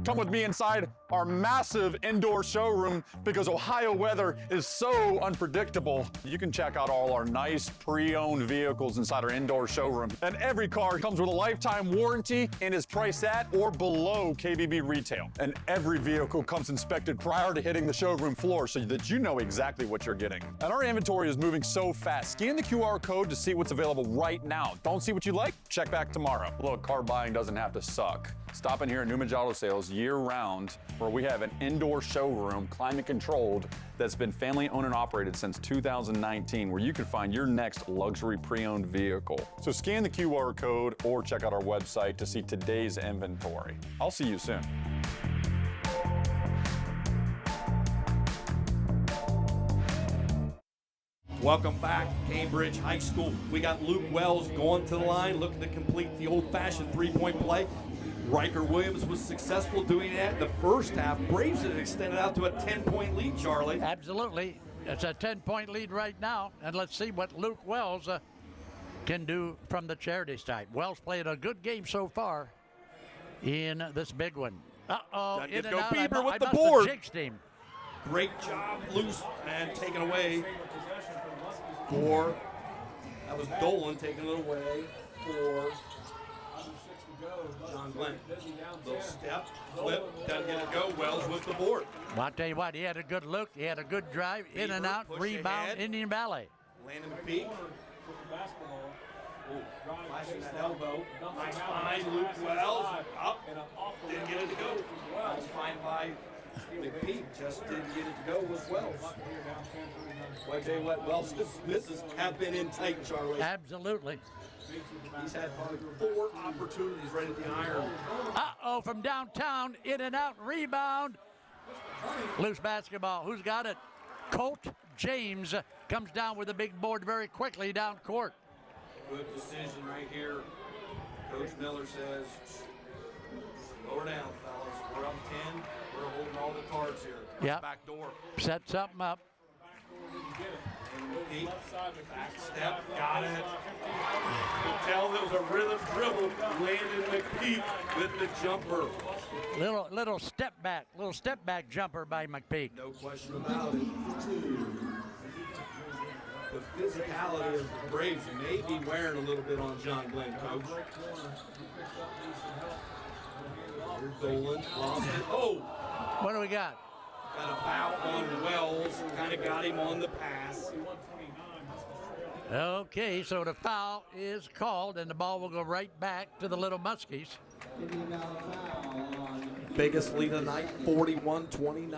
Come with me inside our massive indoor showroom because Ohio weather is so unpredictable. You can check out all our nice pre-owned vehicles inside our indoor showroom. And every car comes with a lifetime warranty and is priced at or below KBB retail. And every vehicle comes inspected prior to hitting the showroom floor so that you know exactly what you're getting. And our inventory is moving so fast. Scan the QR code to see what's available right now. Don't see what you like? Check back tomorrow. Look, car buying doesn't have to suck. Stop in here at New Machado Sales year-round, where we have an indoor showroom, climate-controlled, that's been family-owned and operated since 2019, where you can find your next luxury pre-owned vehicle. So scan the QR code or check out our website to see today's inventory. I'll see you soon. Welcome back, Cambridge High School. We got Luke Wells going to the line, looking to complete the old-fashioned three-point play. Riker Williams was successful doing that in the first half. Braves had extended out to a 10-point lead, Charlie. Absolutely. It's a 10-point lead right now, and let's see what Luke Wells can do from the charity side. Wells played a good game so far in this big one. Uh-oh, in and out. Bieber with the board. Jinxed him. Great job, loose and taken away for, that was Dolan taking it away for John Glenn. Little step, flip, doesn't get it go. Wells with the board. Well, I'll tell you what, he had a good look. He had a good drive, in and out, rebound, ahead. Indian Valley. Landon McPeak. Flashing that elbow. Nice find, Luke Wells. Up, didn't get it to go. Nice find by McPeak, just didn't get it to go with Wells. Well, I tell you what, Wells' misses have been in tight, Charlie. Absolutely. He's had probably 4 opportunities right at the iron. Uh-oh, from downtown, in and out, rebound. Loose basketball. Who's got it? Colt James comes down with a big board very quickly down court. Good decision right here. Coach Miller says, lower down, fellas. We're up 10. We're holding all the cards here. Yep. Back door. Set something up. Back step, got it. You can tell there was a rhythm dribble. Landon McPeak with the jumper. Little step back jumper by McPeak. No question about it. The physicality of the Braves may be wearing a little bit on John Glenn, Coach. Here's Dolan, lost it. Oh! What do we got? Got a foul on Wells, kind of got him on the pass. Okay, so the foul is called, and the ball will go right back to the Little Muskies. Biggest lead of the night, 41-29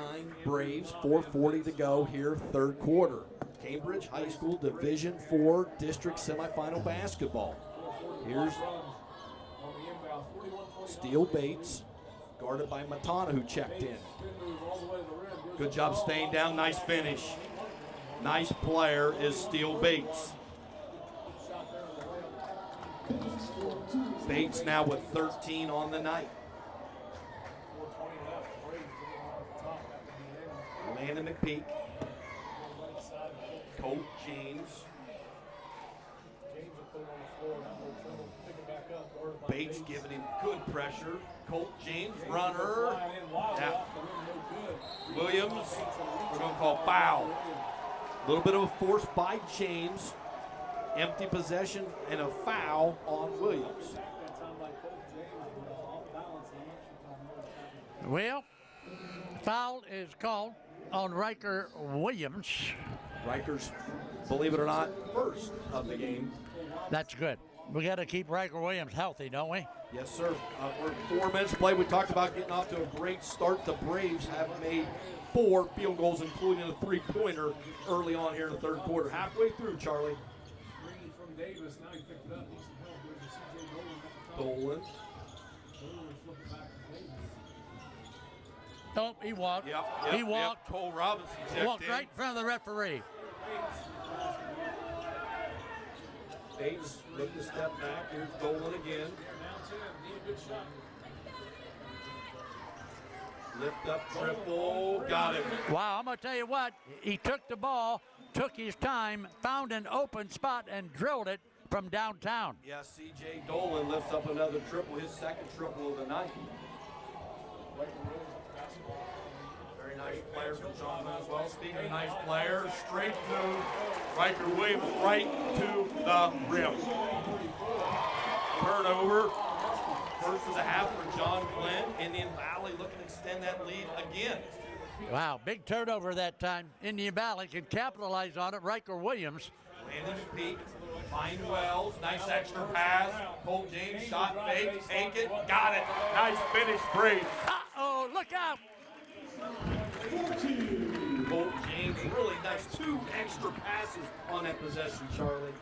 Braves, 4:40 to go here, third quarter. Cambridge High School Division IV District Semifinal Basketball. Here's Steele Bates, guarded by Matana, who checked in. Good job staying down, nice finish. Nice player is Steele Bates. Bates now with 13 on the night. Landon McPeak. Colt James. Bates giving him good pressure. Colt James, runner. Yeah. Williams, we're going to call foul. A little bit of a force by James. Empty possession and a foul on Williams. Well, foul is called on Riker Williams. Riker's, believe it or not, first of the game. That's good. We got to keep Riker Williams healthy, don't we? Yes, sir. We're 4 minutes to play. We talked about getting off to a great start. The Braves have made 4 field goals, including a 3-pointer early on here in the third quarter. Halfway through, Charlie. From Davis, now he picked it up. Needs some help. There's a CJ Dolan. Dolan flip it back to Davis. Oh, he walked. Yep, He walked. Cole Robinson checked Walked in. right in front of the referee. Bates looked to step back. Here's Dolan again. Lift up, triple, got it. Wow, I'm going to tell you what. He took the ball, took his time, found an open spot, and drilled it from downtown. Yeah, C.J. Dolan lifts up another triple, his second triple of the night. Very nice player from John as well. Speaking of nice players, straight to Riker Williams, right to the rim. Turnover. First of the half for John Glenn. Indian Valley looking to extend that lead again. Wow, big turnover that time. Indian Valley can capitalize on it. Riker Williams. Landon Peak, find Wells, nice extra pass. Cole James, shot fake, take it, got it. Nice finish, Braves. Uh-oh, look out. Cole James, really nice. 2 extra passes on that possession, Charlie.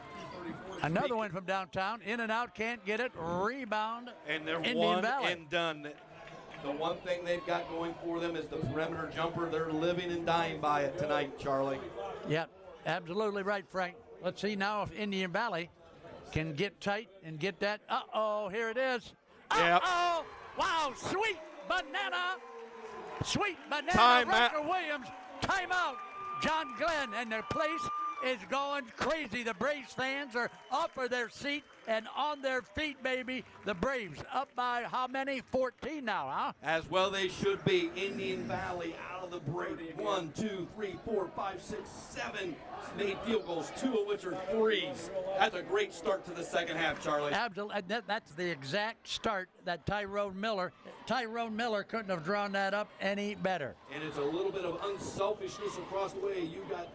Another one from downtown. In and out, can't get it. Rebound. And they're Indian one Valley. and done. The one thing they've got going for them is the perimeter jumper. They're living and dying by it tonight, Charlie. Yep, absolutely right, Frank. Let's see now if Indian Valley can get tight and get that. Uh-oh, here it is. Uh-oh, wow, sweet banana. Sweet banana, Time Riker Williams. Timeout. John Glenn, and the place is going crazy. The Braves fans are up for their seat and on their feet, baby. The Braves up by how many? 14 now, huh? As well they should be. Indian Valley out of the break. 1, 2, 3, 4, 5, 6, 7 made field goals, 2 of which are threes. That's a great start to the second half, Charlie. Absolutely. That's the exact start that Tyrone Miller couldn't have drawn that up any better. And it's a little bit of unselfishness across the way. You got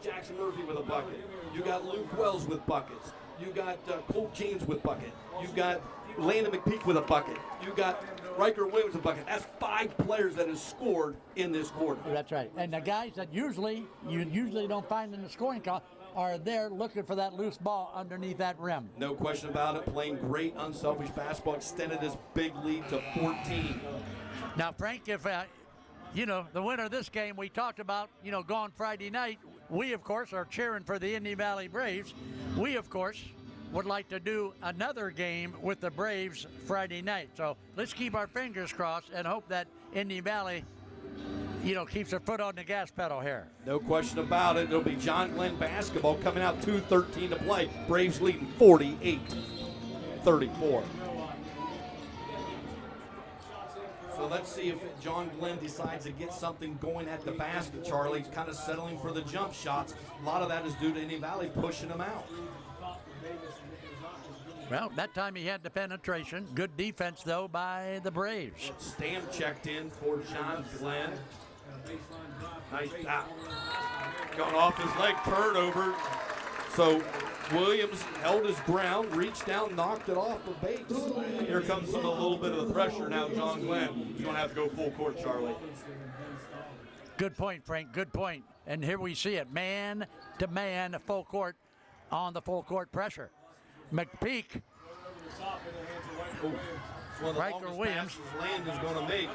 Jackson Murphy with a bucket. You got Luke Wells with buckets. You got Colt James with bucket. You got Landon McPeak with a bucket. You got Riker Williams with a bucket. That's 5 players that have scored in this quarter. That's right. And the guys that you usually don't find in the scoring column are there looking for that loose ball underneath that rim. No question about it. Playing great, unselfish basketball. Extended his big lead to 14. Now, Frank, if the winner of this game we talked about, gone Friday night, we, of course, are cheering for the Indian Valley Braves. We, of course, would like to do another game with the Braves Friday night. So let's keep our fingers crossed and hope that Indian Valley, keeps their foot on the gas pedal here. No question about it. It'll be John Glenn basketball coming out 2:13 to play. Braves leading 48-34. So let's see if John Glenn decides to get something going at the basket, Charlie. He's kind of settling for the jump shots. A lot of that is due to Indian Valley pushing him out. Well, that time he had the penetration. Good defense, though, by the Braves. Stam checked in for John Glenn. Nice tap. Going off his leg, turnover. So Williams held his ground, reached down, knocked it off of Bates. Here comes a little bit of the pressure now. John Glenn, he's going to have to go full court, Charlie. Good point, Frank. Good point. And here we see it, man to man, full court on the full court pressure. McPeak. Riker Williams. Landon's going to make.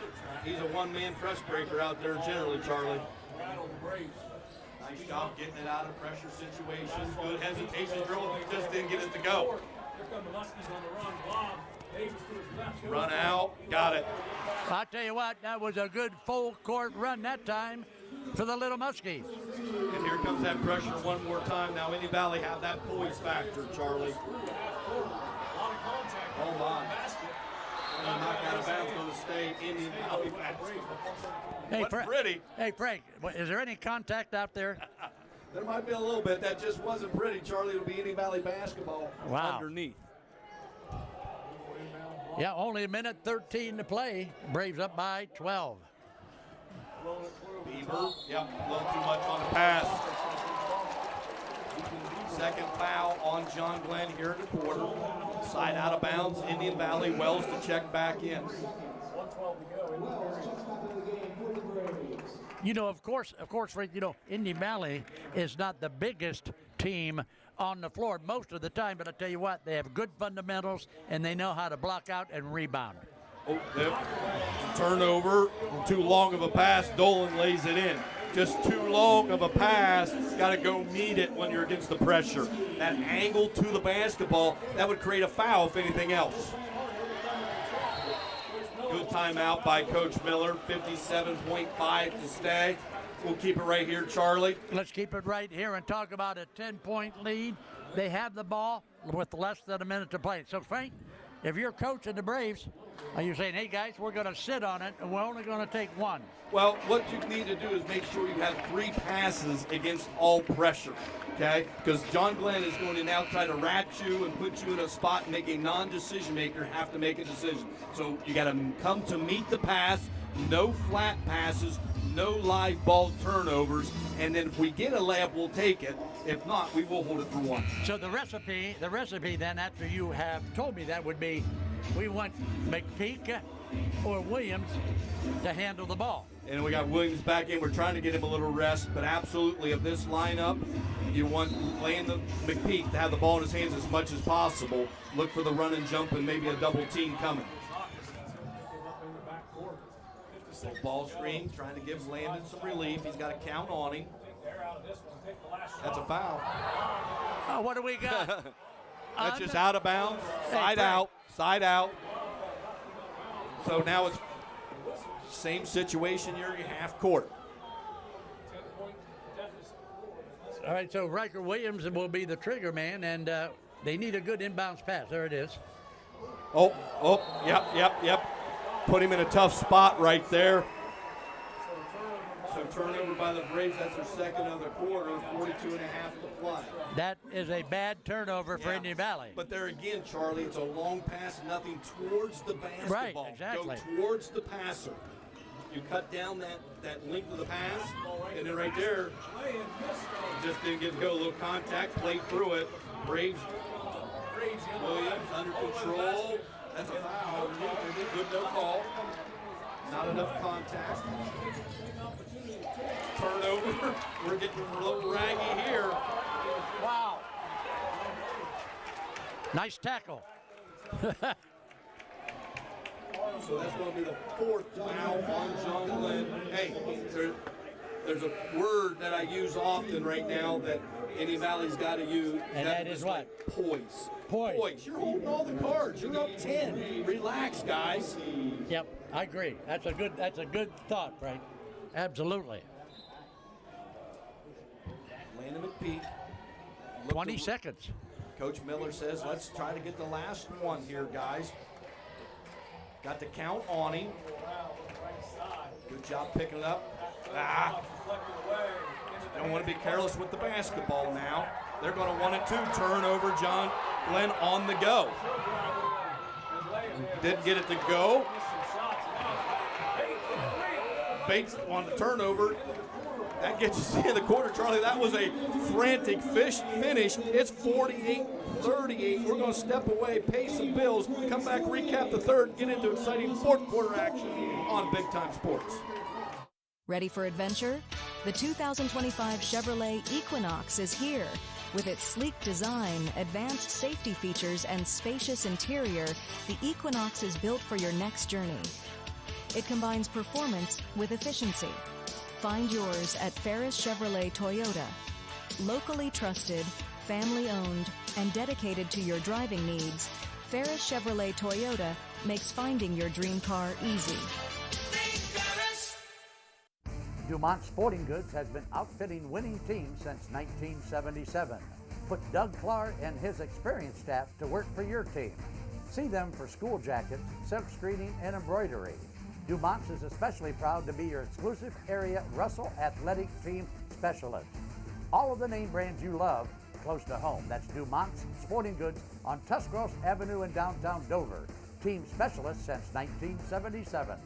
He's a one-man press breaker out there generally, Charlie. Nice job getting it out of pressure situations. Good hesitation drill. Just didn't get it to go. Run out. Got it. I'll tell you what, that was a good full court run that time for the Little Muskies. And here comes that pressure one more time. Now Indian Valley have that poise factor, Charlie. Hold on. Knock out of bounds, going to stay Indian Valley basketball. Hey, Frank, is there any contact out there? There might be a little bit. That just wasn't pretty, Charlie. It'll be Indian Valley basketball underneath. Yeah, only a minute 13 to play. Braves up by 12. Beaver, yep, a little too much on the pass. Second foul on John Glenn here in the quarter. Side out of bounds, Indian Valley. Wells to check back in. 1:12 to go. Of course, Frank, Indy Valley is not the biggest team on the floor most of the time, but I tell you what, they have good fundamentals and they know how to block out and rebound. Oh, turnover, too long of a pass. Dolan lays it in. Just too long of a pass. Got to go meet it when you're against the pressure. That angle to the basketball, that would create a foul if anything else. Good timeout by Coach Miller. 57.5 to stay. We'll keep it right here, Charlie. Let's keep it right here and talk about a 10-point lead. They have the ball with less than a minute to play. So, Frank, if you're coaching the Braves, are you saying, hey, guys, we're going to sit on it and we're only going to take one? Well, what you need to do is make sure you have 3 passes against all pressure, okay? Because John Glenn is going to now try to rat you and put you in a spot and make a non-decision maker have to make a decision. So you got to come to meet the pass, no flat passes, no live ball turnovers, and then if we get a layup, we'll take it. If not, we will hold it for 1. So the recipe then, after you have told me that, would be we want McPeak or Williams to handle the ball. And we got Williams back in. We're trying to get him a little rest, but absolutely of this lineup, you want Landon McPeak to have the ball in his hands as much as possible. Look for the run and jump and maybe a double team coming. So ball screen, trying to give Landon some relief. He's got to count on him. That's a foul. Oh, what do we got? That's just out of bounds. Side out. Side out. So now it's same situation here, half court. All right, so Riker Williams will be the trigger man, and they need a good inbounds pass. There it is. Yep. Put him in a tough spot right there. So turnover by the Braves, that's their second of the quarter, 42 and a half to play. That is a bad turnover for Indian Valley. But there again, Charlie, it's a long pass, nothing towards the basketball. Right, exactly. Go towards the passer. You cut down that length of the pass, and then right there, just didn't get to go. A little contact, played through it. Braves, Williams under control. That's a foul. Good no call. Not enough contact. Turnover. We're getting a little raggy here. Wow. Nice tackle. So that's going to be the 4th foul on John Glenn. Hey, there's a word that I use often right now that Indy Valley's got to use. And that is what? Poise. Poise. You're holding all the cards. You're up 10. Relax, guys. Yep, I agree. That's a good thought, Frank. Absolutely. Landon McPeak. 20 seconds. Coach Miller says, let's try to get the last one here, guys. Got to count on him. Good job picking it up. Don't want to be careless with the basketball now. They're going to want it too. Turnover, John Glenn on the go. Didn't get it to go. Bates on the turnover. That gets you in the quarter, Charlie. That was a frantic finish. It's 48-38. We're going to step away, pay some bills, come back, recap the third, get into exciting 4th quarter action on Big Time Sports. Ready for adventure? The 2025 Chevrolet Equinox is here. With its sleek design, advanced safety features, and spacious interior, the Equinox is built for your next journey. It combines performance with efficiency. Find yours at Ferris Chevrolet Toyota. Locally trusted, family-owned, and dedicated to your driving needs, Ferris Chevrolet Toyota makes finding your dream car easy. Dumont Sporting Goods has been outfitting winning teams since 1977. Put Doug Clark and his experienced staff to work for your team. See them for school jackets, silk screening, and embroidery. Dumont's is especially proud to be your exclusive area Russell Athletic Team Specialist. All of the name brands you love close to home. That's Dumont's Sporting Goods on Tuscarawas Avenue in downtown Dover. Team Specialist since 1977.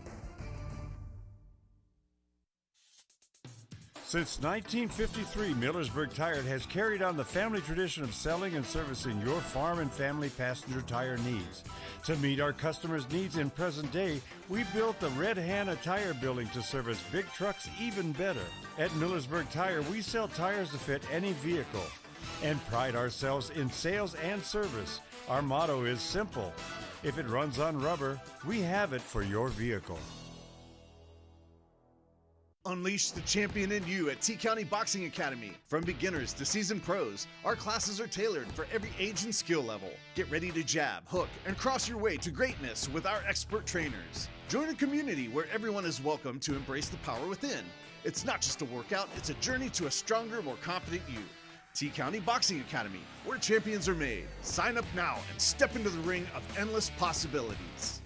Since 1953, Millersburg Tire has carried on the family tradition of selling and servicing your farm and family passenger tire needs. To meet our customers' needs in present day, we built the Red Hannah Tire Building to service big trucks even better. At Millersburg Tire, we sell tires to fit any vehicle and pride ourselves in sales and service. Our motto is simple. If it runs on rubber, we have it for your vehicle. Unleash the champion in you at T-County Boxing Academy. From beginners to seasoned pros, our classes are tailored for every age and skill level. Get ready to jab, hook, and cross your way to greatness with our expert trainers. Join a community where everyone is welcome to embrace the power within. It's not just a workout, it's a journey to a stronger, more confident you. T-County Boxing Academy, where champions are made. Sign up now and step into the ring of endless possibilities.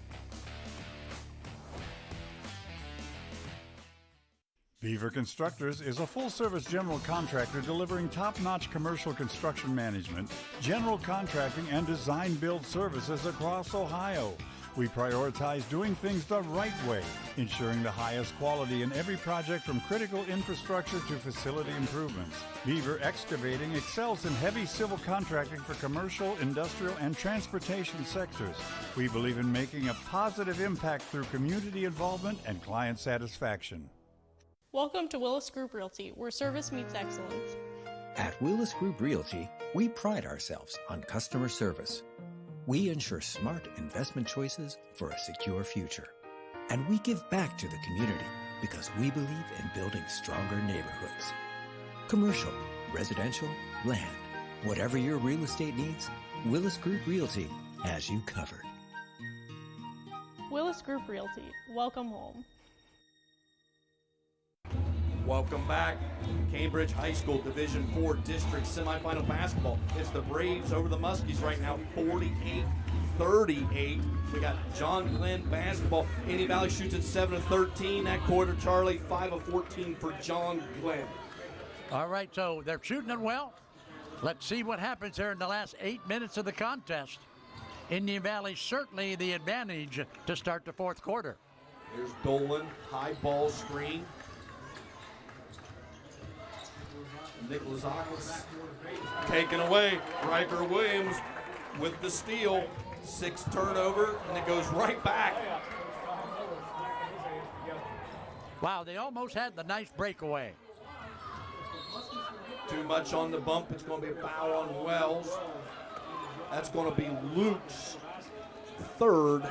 Beaver Constructors is a full-service general contractor delivering top-notch commercial construction management, general contracting, and design-build services across Ohio. We prioritize doing things the right way, ensuring the highest quality in every project from critical infrastructure to facility improvements. Beaver Excavating excels in heavy civil contracting for commercial, industrial, and transportation sectors. We believe in making a positive impact through community involvement and client satisfaction. Welcome to Willis Group Realty, where service meets excellence. At Willis Group Realty, we pride ourselves on customer service. We ensure smart investment choices for a secure future. And we give back to the community because we believe in building stronger neighborhoods. Commercial, residential, land, whatever your real estate needs, Willis Group Realty has you covered. Willis Group Realty, welcome home. Welcome back. Cambridge High School Division IV District Semifinal Basketball. It's the Braves over the Muskies right now, 48-38. We got John Glenn basketball. Indian Valley shoots at 7 of 13 that quarter. Charlie, 5 of 14 for John Glenn. All right, so they're shooting it well. Let's see what happens here in the last 8 minutes of the contest. Indian Valley certainly the advantage to start the fourth quarter. Here's Dolan, high ball screen. Nicholas Aklis taken away. Riker Williams with the steal. 6 turnover, and it goes right back. Wow, they almost had the nice breakaway. Too much on the bump. It's going to be a foul on Wells. That's going to be Luke's third.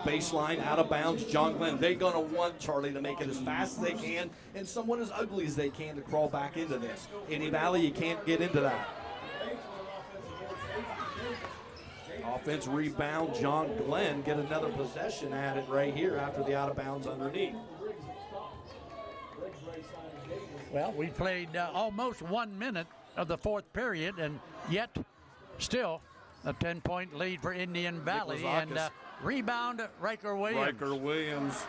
Baseline, out of bounds, John Glenn. They're going to want Charlie to make it as fast as they can and somewhat as ugly as they can to crawl back into this. Indian Valley, you can't get into that. Offense rebound, John Glenn get another possession at it right here after the out of bounds underneath. Well, we played almost 1 minute of the fourth period, and yet still a 10-point lead for Indian Valley. And rebound, Riker Williams. Riker Williams.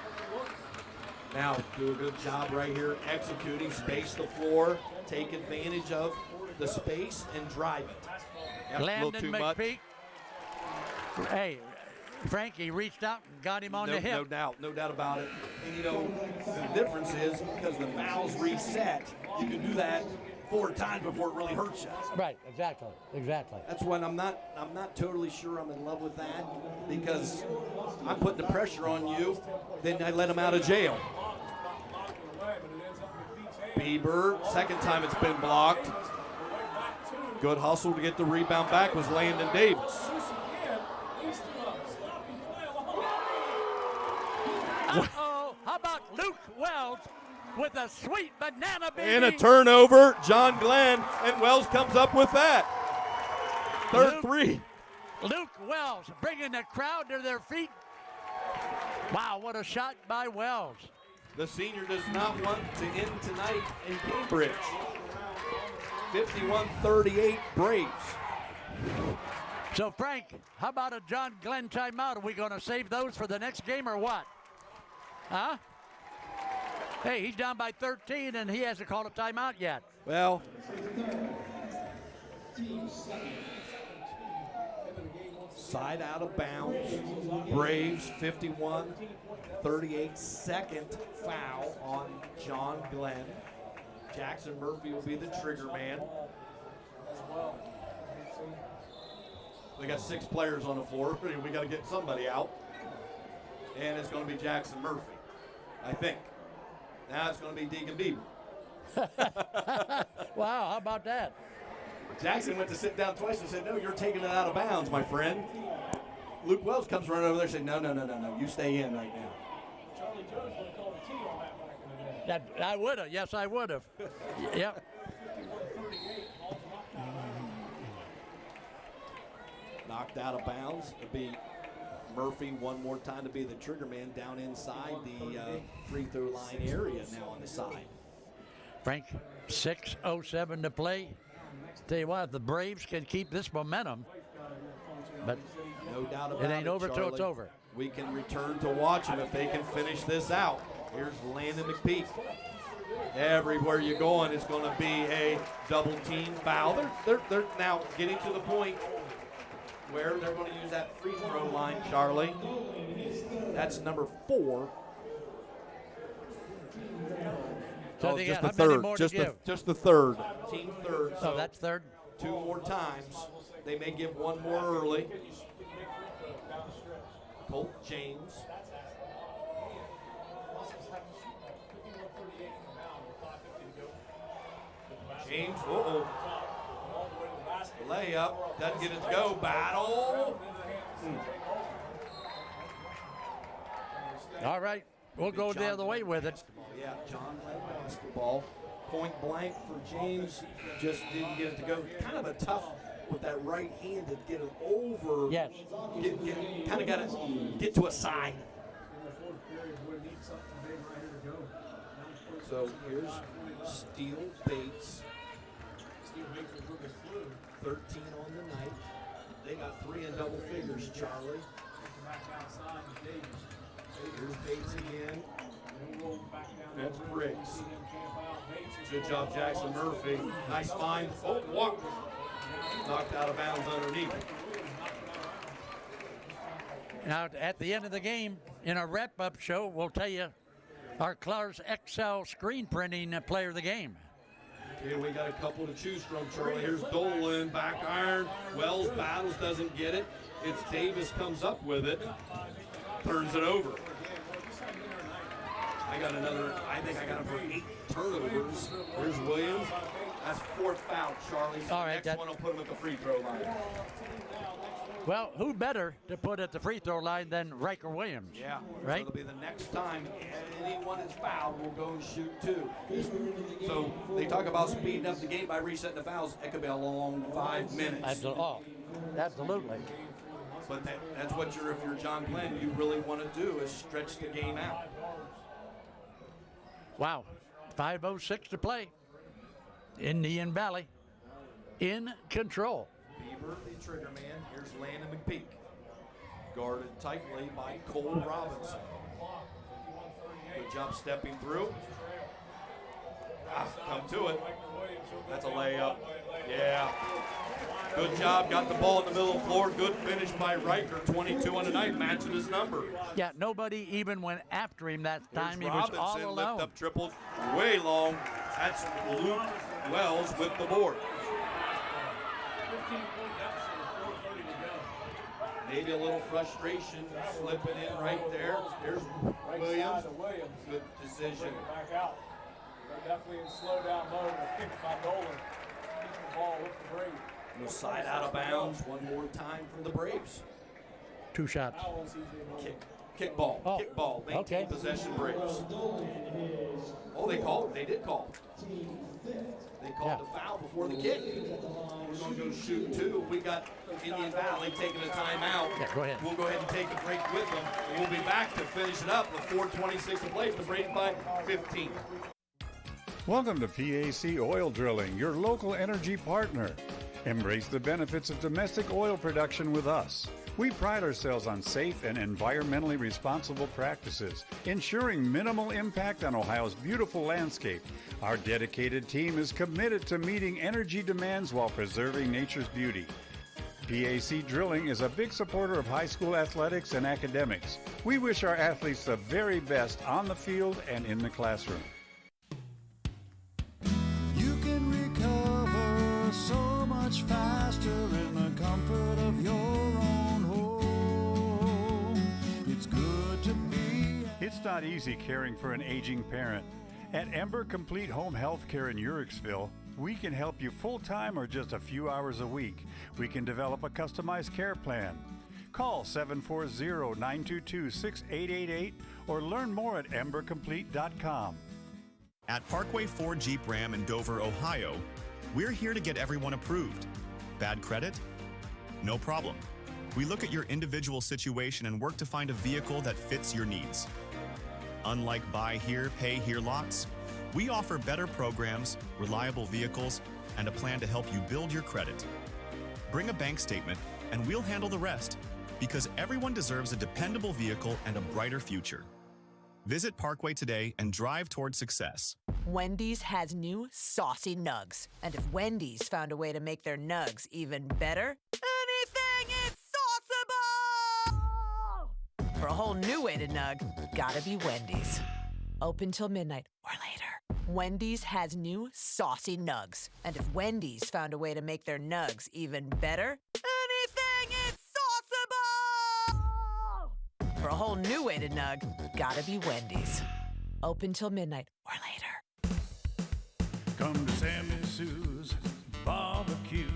Now, do a good job right here executing, space the floor, take advantage of the space, and drive it. That's Landon McPeak. Hey, Frankie reached out and got him on the hip. No doubt about it. And you know, the difference is because the fouls reset, you can do that 4 times before it really hurts you. Right, exactly. That's when I'm not totally sure I'm in love with that, because I'm putting the pressure on you, then I let him out of jail. Bieber, second time it's been blocked. Good hustle to get the rebound back was Landon Davis. Uh-oh, how about Luke Wells with a sweet banana baby? And a turnover, John Glenn, and Wells comes up with that. Third three. Luke Wells bringing the crowd to their feet. Wow, what a shot by Wells. The senior does not want to end tonight in Cambridge. 51-38 Braves. So, Frank, how about a John Glenn timeout? Are we going to save those for the next game or what? Huh? Hey, he's down by 13, and he hasn't called a timeout yet. Well, Side out of bounds. Braves 51-38. Second foul on John Glenn. Jackson Murphy will be the trigger man. We got 6 players on the floor. We got to get somebody out. And it's going to be Jackson Murphy, I think. Now it's going to be Deacon Bieber. Wow, how about that? Jackson went to sit down twice and said, no, you're taking it out of bounds, my friend. Luke Wells comes running over there and said, no, you stay in right now. Charlie Jones would have called a T on that back in the day. I would have. Yes, I would have. Yep. Knocked out of bounds. It'll be Murphy one more time to be the trigger man down inside the free throw line area now on the side. Frank, 6:07 to play. Tell you what, the Braves can keep this momentum, but no doubt about it ain't over till it's over. We can return to watch them if they can finish this out. Here's Landon McPeak. Everywhere you're going, it's going to be a double team foul. They're now getting to the point where they're going to use that free throw line, Charlie. That's number 4. So just got the how many third. more Just to give? just the third. Team third. So that's third. 2 more times. They may give one more early. Colt James. James, layup, doesn't get it to go, battle. All right, we'll go the other way with it. Yeah, John Glenn basketball. Point blank for James, just didn't get it to go. Kind of a tough with that right hand to get it over. Yes. Kind of got to get to a side. So here's Steele Bates. 13 on the night. They got 3 in double figures, Charlie. Here's Bates again. That's Briggs. Good job, Jackson Murphy. Nice find. Oh, walk. Knocked out of bounds underneath. Now, at the end of the game, in our wrap-up show, we'll tell you our Clark's XL screen printing player of the game. Okay, we got a couple to choose from, Charlie. Here's Dolan, back iron. Wells battles, doesn't get it. It's Davis comes up with it, turns it over. I think I got him for 8 turnovers. Here's Williams. That's 4th foul, Charlie. So all right, next one will put him at the free throw line. Well, who better to put at the free throw line than Riker Williams? Yeah, right. So it'll be the next time anyone is fouled will go and shoot 2. So they talk about speeding up the game by resetting the fouls. It could be a long 5 minutes. Absolutely. But that's what if you're John Glenn, you really want to do is stretch the game out. Wow, 5:06 to play. Indian Valley in control. Beaver, the trigger man. Here's Landon McPeak. Guarded tightly by Cole Robinson. Good job stepping through. Come to it. That's a layup. Yeah. Good job. Got the ball in the middle of the floor. Good finish by Riker. 22 on the night, matching his number. Yeah, nobody even went after him that time. He was all alone. Lift up triple, way long. That's Luke Wells with the board. Maybe a little frustration slipping in right there. Here's Williams. Good decision. Back out. They're definitely in slow down mode. A kick by Dolan. Keeping the ball with the Braves. Side out of bounds one more time for the Braves. 2 shots. Kickball. Kickball. Maintain possession Braves. Oh, they did call. They called the foul before the kick. We're going to go shoot 2. We got Indian Valley taking a timeout. Yeah, go ahead. We'll go ahead and take a break with them. We'll be back to finish it up with 4:26 to play. The Braves by 15. Welcome to PAC Oil Drilling, your local energy partner. Embrace the benefits of domestic oil production with us. We pride ourselves on safe and environmentally responsible practices, ensuring minimal impact on Ohio's beautiful landscape. Our dedicated team is committed to meeting energy demands while preserving nature's beauty. PAC Drilling is a big supporter of high school athletics and academics. We wish our athletes the very best on the field and in the classroom. You can recover so much faster in the comfort of your own home. It's good to be. It's not easy caring for an aging parent. At Ember Complete Home Health Care in Uricksville, we can help you full-time or just a few hours a week. We can develop a customized care plan. Call 740-922-6888 or learn more at embercomplete.com. At Parkway Ford Jeep Ram in Dover, Ohio, we're here to get everyone approved. Bad credit? No problem. We look at your individual situation and work to find a vehicle that fits your needs. Unlike buy here, pay here lots, we offer better programs, reliable vehicles, and a plan to help you build your credit. Bring a bank statement, and we'll handle the rest, because everyone deserves a dependable vehicle and a brighter future. Visit Parkway today and drive toward success. Wendy's has new saucy nugs. And if Wendy's found a way to make their nugs even better, anything is sauceable! For a whole new way to nug, gotta be Wendy's. Open till midnight or later. Wendy's has new saucy nugs. And if Wendy's found a way to make their nugs even better, anything is sauceable! For a whole new way to nug, gotta be Wendy's. Open till midnight or later. Come to Sammy Sue's Barbecue.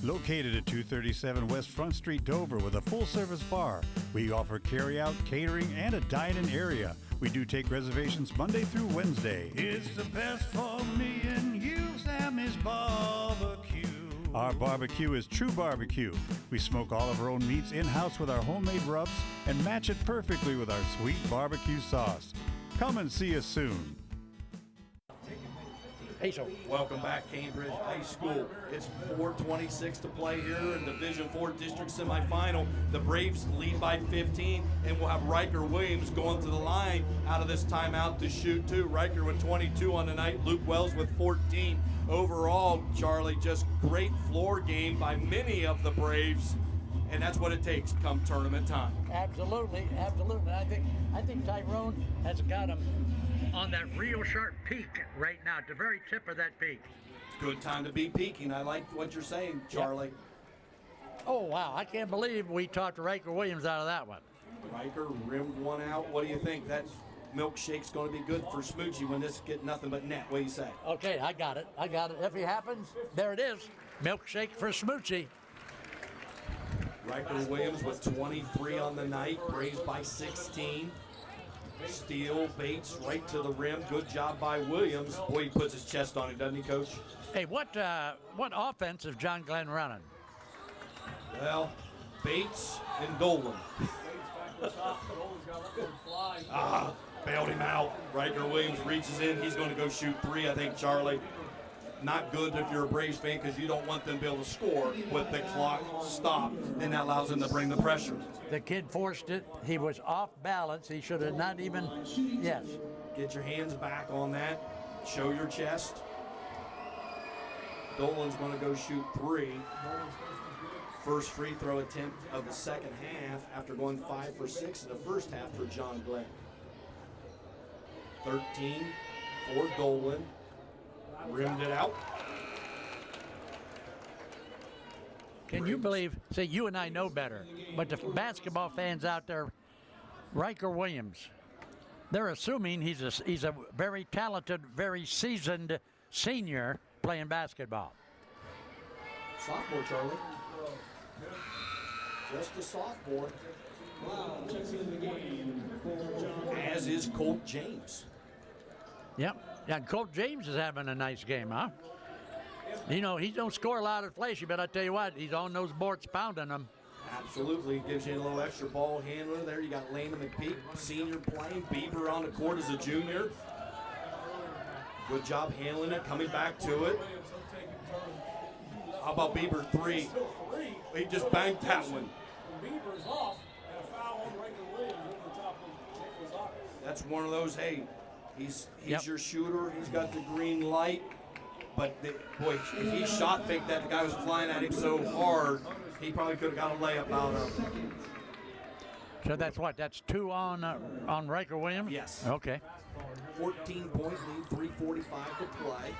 Located at 237 West Front Street, Dover, with a full-service bar. We offer carry-out, catering, and a dine-in area. We do take reservations Monday through Wednesday. It's the best for me and you, Sammy's Barbecue. Our barbecue is true barbecue. We smoke all of our own meats in-house with our homemade rubs and match it perfectly with our sweet barbecue sauce. Come and see us soon. Welcome back, Cambridge High School. It's 4:26 to play here in Division IV District Semifinal. The Braves lead by 15, and we'll have Riker Williams going to the line out of this timeout to shoot two. Riker with 22 on the night, Luke Wells with 14. Overall, Charlie, just great floor game by many of the Braves, and that's what it takes come tournament time. Absolutely, absolutely. I think Tyrone has got him on that real sharp peak right now, at the very tip of that peak. Good time to be peaking. I like what you're saying, Charlie. Yep. Oh, wow. I can't believe we talked Riker Williams out of that one. Riker rimmed one out. What do you think? That milkshake's going to be good for Smoochie when this get nothing but net. What do you say? Okay, I got it. If it happens, there it is. Milkshake for Smoochie. Riker Williams with 23 on the night. Braves by 16. Steele, Bates right to the rim. Good job by Williams. Boy, he puts his chest on it, doesn't he, Coach? Hey, what offense is John Glenn running? Well, Bates and Dolan. Bailed him out. Riker Williams reaches in. He's going to go shoot three, I think, Charlie. Not good if you're a Braves fan because you don't want them to be able to score with the clock stopped, and that allows them to bring the pressure. The kid forced it. He was off balance. He should have not even, yes. Get your hands back on that. Show your chest. Dolan's going to go shoot three. First free throw attempt of the second half after going 5 for 6 in the first half for John Glenn. 13 for Dolan. Rimmed it out. Can you believe, see, you and I know better, but the basketball fans out there, Riker Williams, they're assuming he's a very talented, very seasoned senior playing basketball. Sophomore, Charlie. Just a sophomore. As is Colt James. Yep. Yeah, Colt James is having a nice game, huh? You know, he don't score a lot of flashy, but I tell you what, he's on those boards pounding them. Absolutely. Gives you a little extra ball handler there. You got Landon McPeak, senior playing. Bieber on the court as a junior. Good job handling it, coming back to it. How about Bieber three? He just banked that one. Bieber's off, and a foul on Riker Williams over the top of Nicholas Ocker. That's one of those, hey, he's your shooter. He's got the green light. But, boy, if he shot faked that, the guy was flying at him so hard, He probably could have got a layup out of him. So that's what? That's 2 on Riker Williams? Yes. Okay. 14-point lead, 3:45 to play.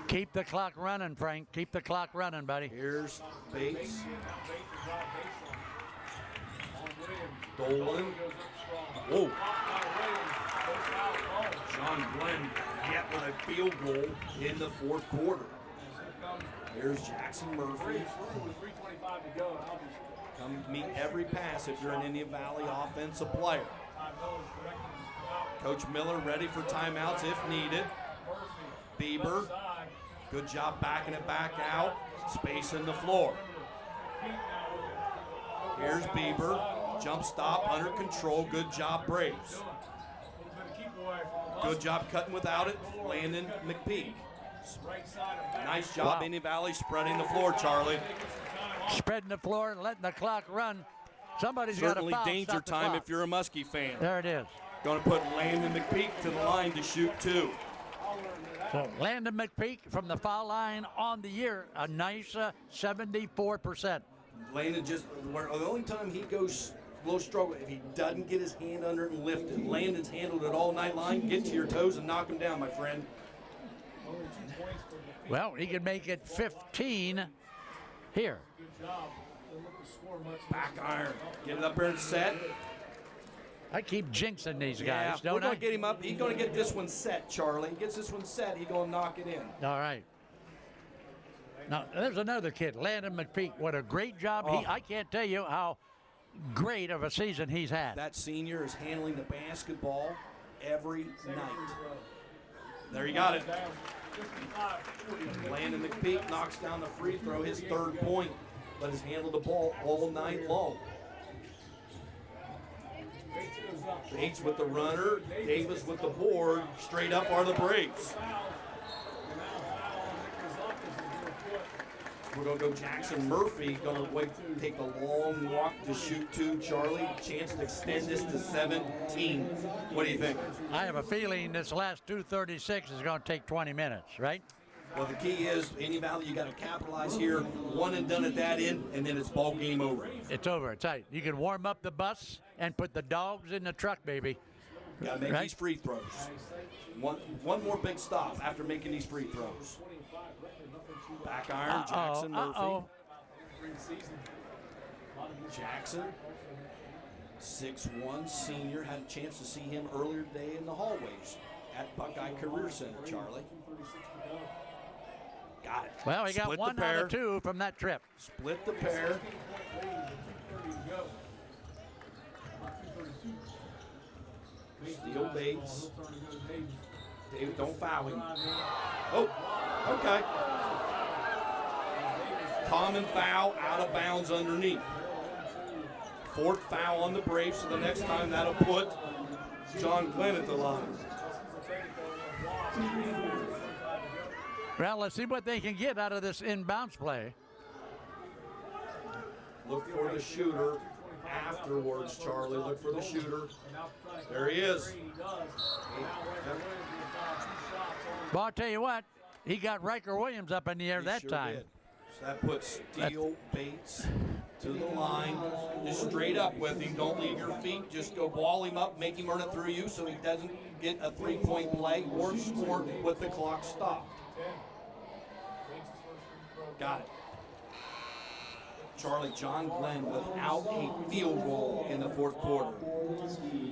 Keep the clock running, Frank. Keep the clock running, buddy. Here's Bates. Dolan. Whoa. John Glenn yet with a field goal in the fourth quarter. Here's Jackson Murphy. Come meet every pass if you're an Indian Valley offensive player. Coach Miller ready for timeouts if needed. Bieber, good job backing it back out. Space in the floor. Here's Bieber, jump stop, under control, good job Braves. Good job cutting without it, Landon McPeak. Nice job, Indian Valley spreading the floor, Charlie. Spreading the floor and letting the clock run. Somebody's got to foul. Certainly danger time if you're a Muskie fan. There it is. Going to put Landon McPeak to the line to shoot 2. So Landon McPeak from the foul line on the year, a nice 74%. Landon the only time he goes a little struggle, if he doesn't get his hand under it and lift it. Landon's handled it all night long. Get to your toes and knock him down, my friend. Well, he can make it 15 here. Back iron. Get it up there and set. I keep jinxing these guys, don't we're going I? to get him up. He's going to get this one set, Charlie. He gets this one set, he's going to knock it in. All right. Now, there's another kid, Landon McPeak. What a great job. I can't tell you how great of a season he's had. That senior is handling the basketball every night. There you got it. Landon McPeak knocks down the free throw, his 3rd point, but has handled the ball all night long. Bates with the runner, Davis with the board. Straight up are the Braves. We're going to go Jackson Murphy. Going to take the long walk to shoot 2. Charlie, chance to extend this to 17. What do you think? I have a feeling this last 2:36 is going to take 20 minutes, right? Well, the key is, Indian Valley, you got to capitalize here. One and done at that end, and then it's ball game over. It's over. It's tight. You can warm up the bus and put the dogs in the truck, baby. Got to make these free throws. One more big stop after making these free throws. Back iron, Jackson Murphy. Jackson, 6'1", senior. Had a chance to see him earlier today in the hallways at Buckeye Career Center, Charlie. Got it. Well, he got Split 1 out of 2 from that trip. Split the pair. Steal Bates. David, don't foul him. Oh, okay. Common foul, out of bounds underneath. 4th foul on the Braves, so the next time that'll put John Glenn at the line. Well, let's see what they can get out of this inbounds play. Look for the shooter afterwards, Charlie. Look for the shooter. There he is. Well, I'll tell you what, he got Riker Williams up in the air that time. Did. So that puts Steele Bates to the line. Just straight up with him. Don't leave your feet. Just go ball him up, make him run it through you so he doesn't get a 3-point play or score with the clock stopped. Got it. Charlie, John Glenn without a field goal in the 4th quarter.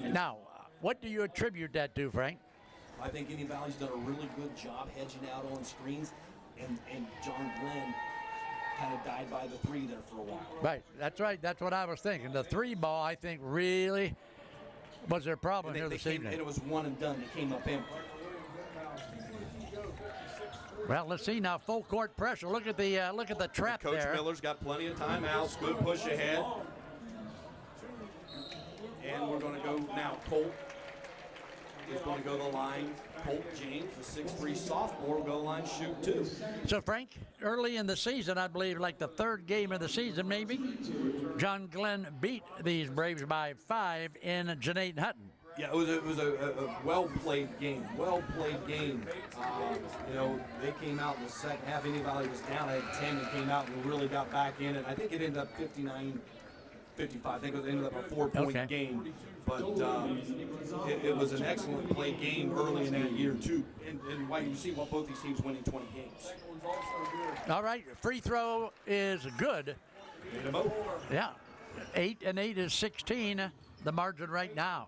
Now, what do you attribute that to, Frank? I think Indian Valley's done a really good job hedging out on screens, and John Glenn kind of died by the 3 there for a while. Right, that's right. That's what I was thinking. The 3 ball, I think, really was their problem here this evening. And it was one and done. They came up empty. Well, let's see now. Full court pressure. Look at the trap Coach there. Miller's got plenty of timeouts. Good push ahead. And we're going to go now. Colt is going to go to the line. Colt James, the 6'3" sophomore, will go to the line, shoot 2. So, Frank, early in the season, I believe like the 3rd game of the season maybe, John Glenn beat these Braves by 5 in Janate Hutton. Yeah, it was a well-played game. Well-played game. You know, they came out in the second half. Indian Valley was down at 10 and came out and really got back in it. I think it ended up 59-55. I think it ended up a 4-point game. But it was an excellent play game early in that year, too. And why you see what both these teams winning 20 games. All right, free throw is good. Yeah, 8 and 8 is 16. The margin right now.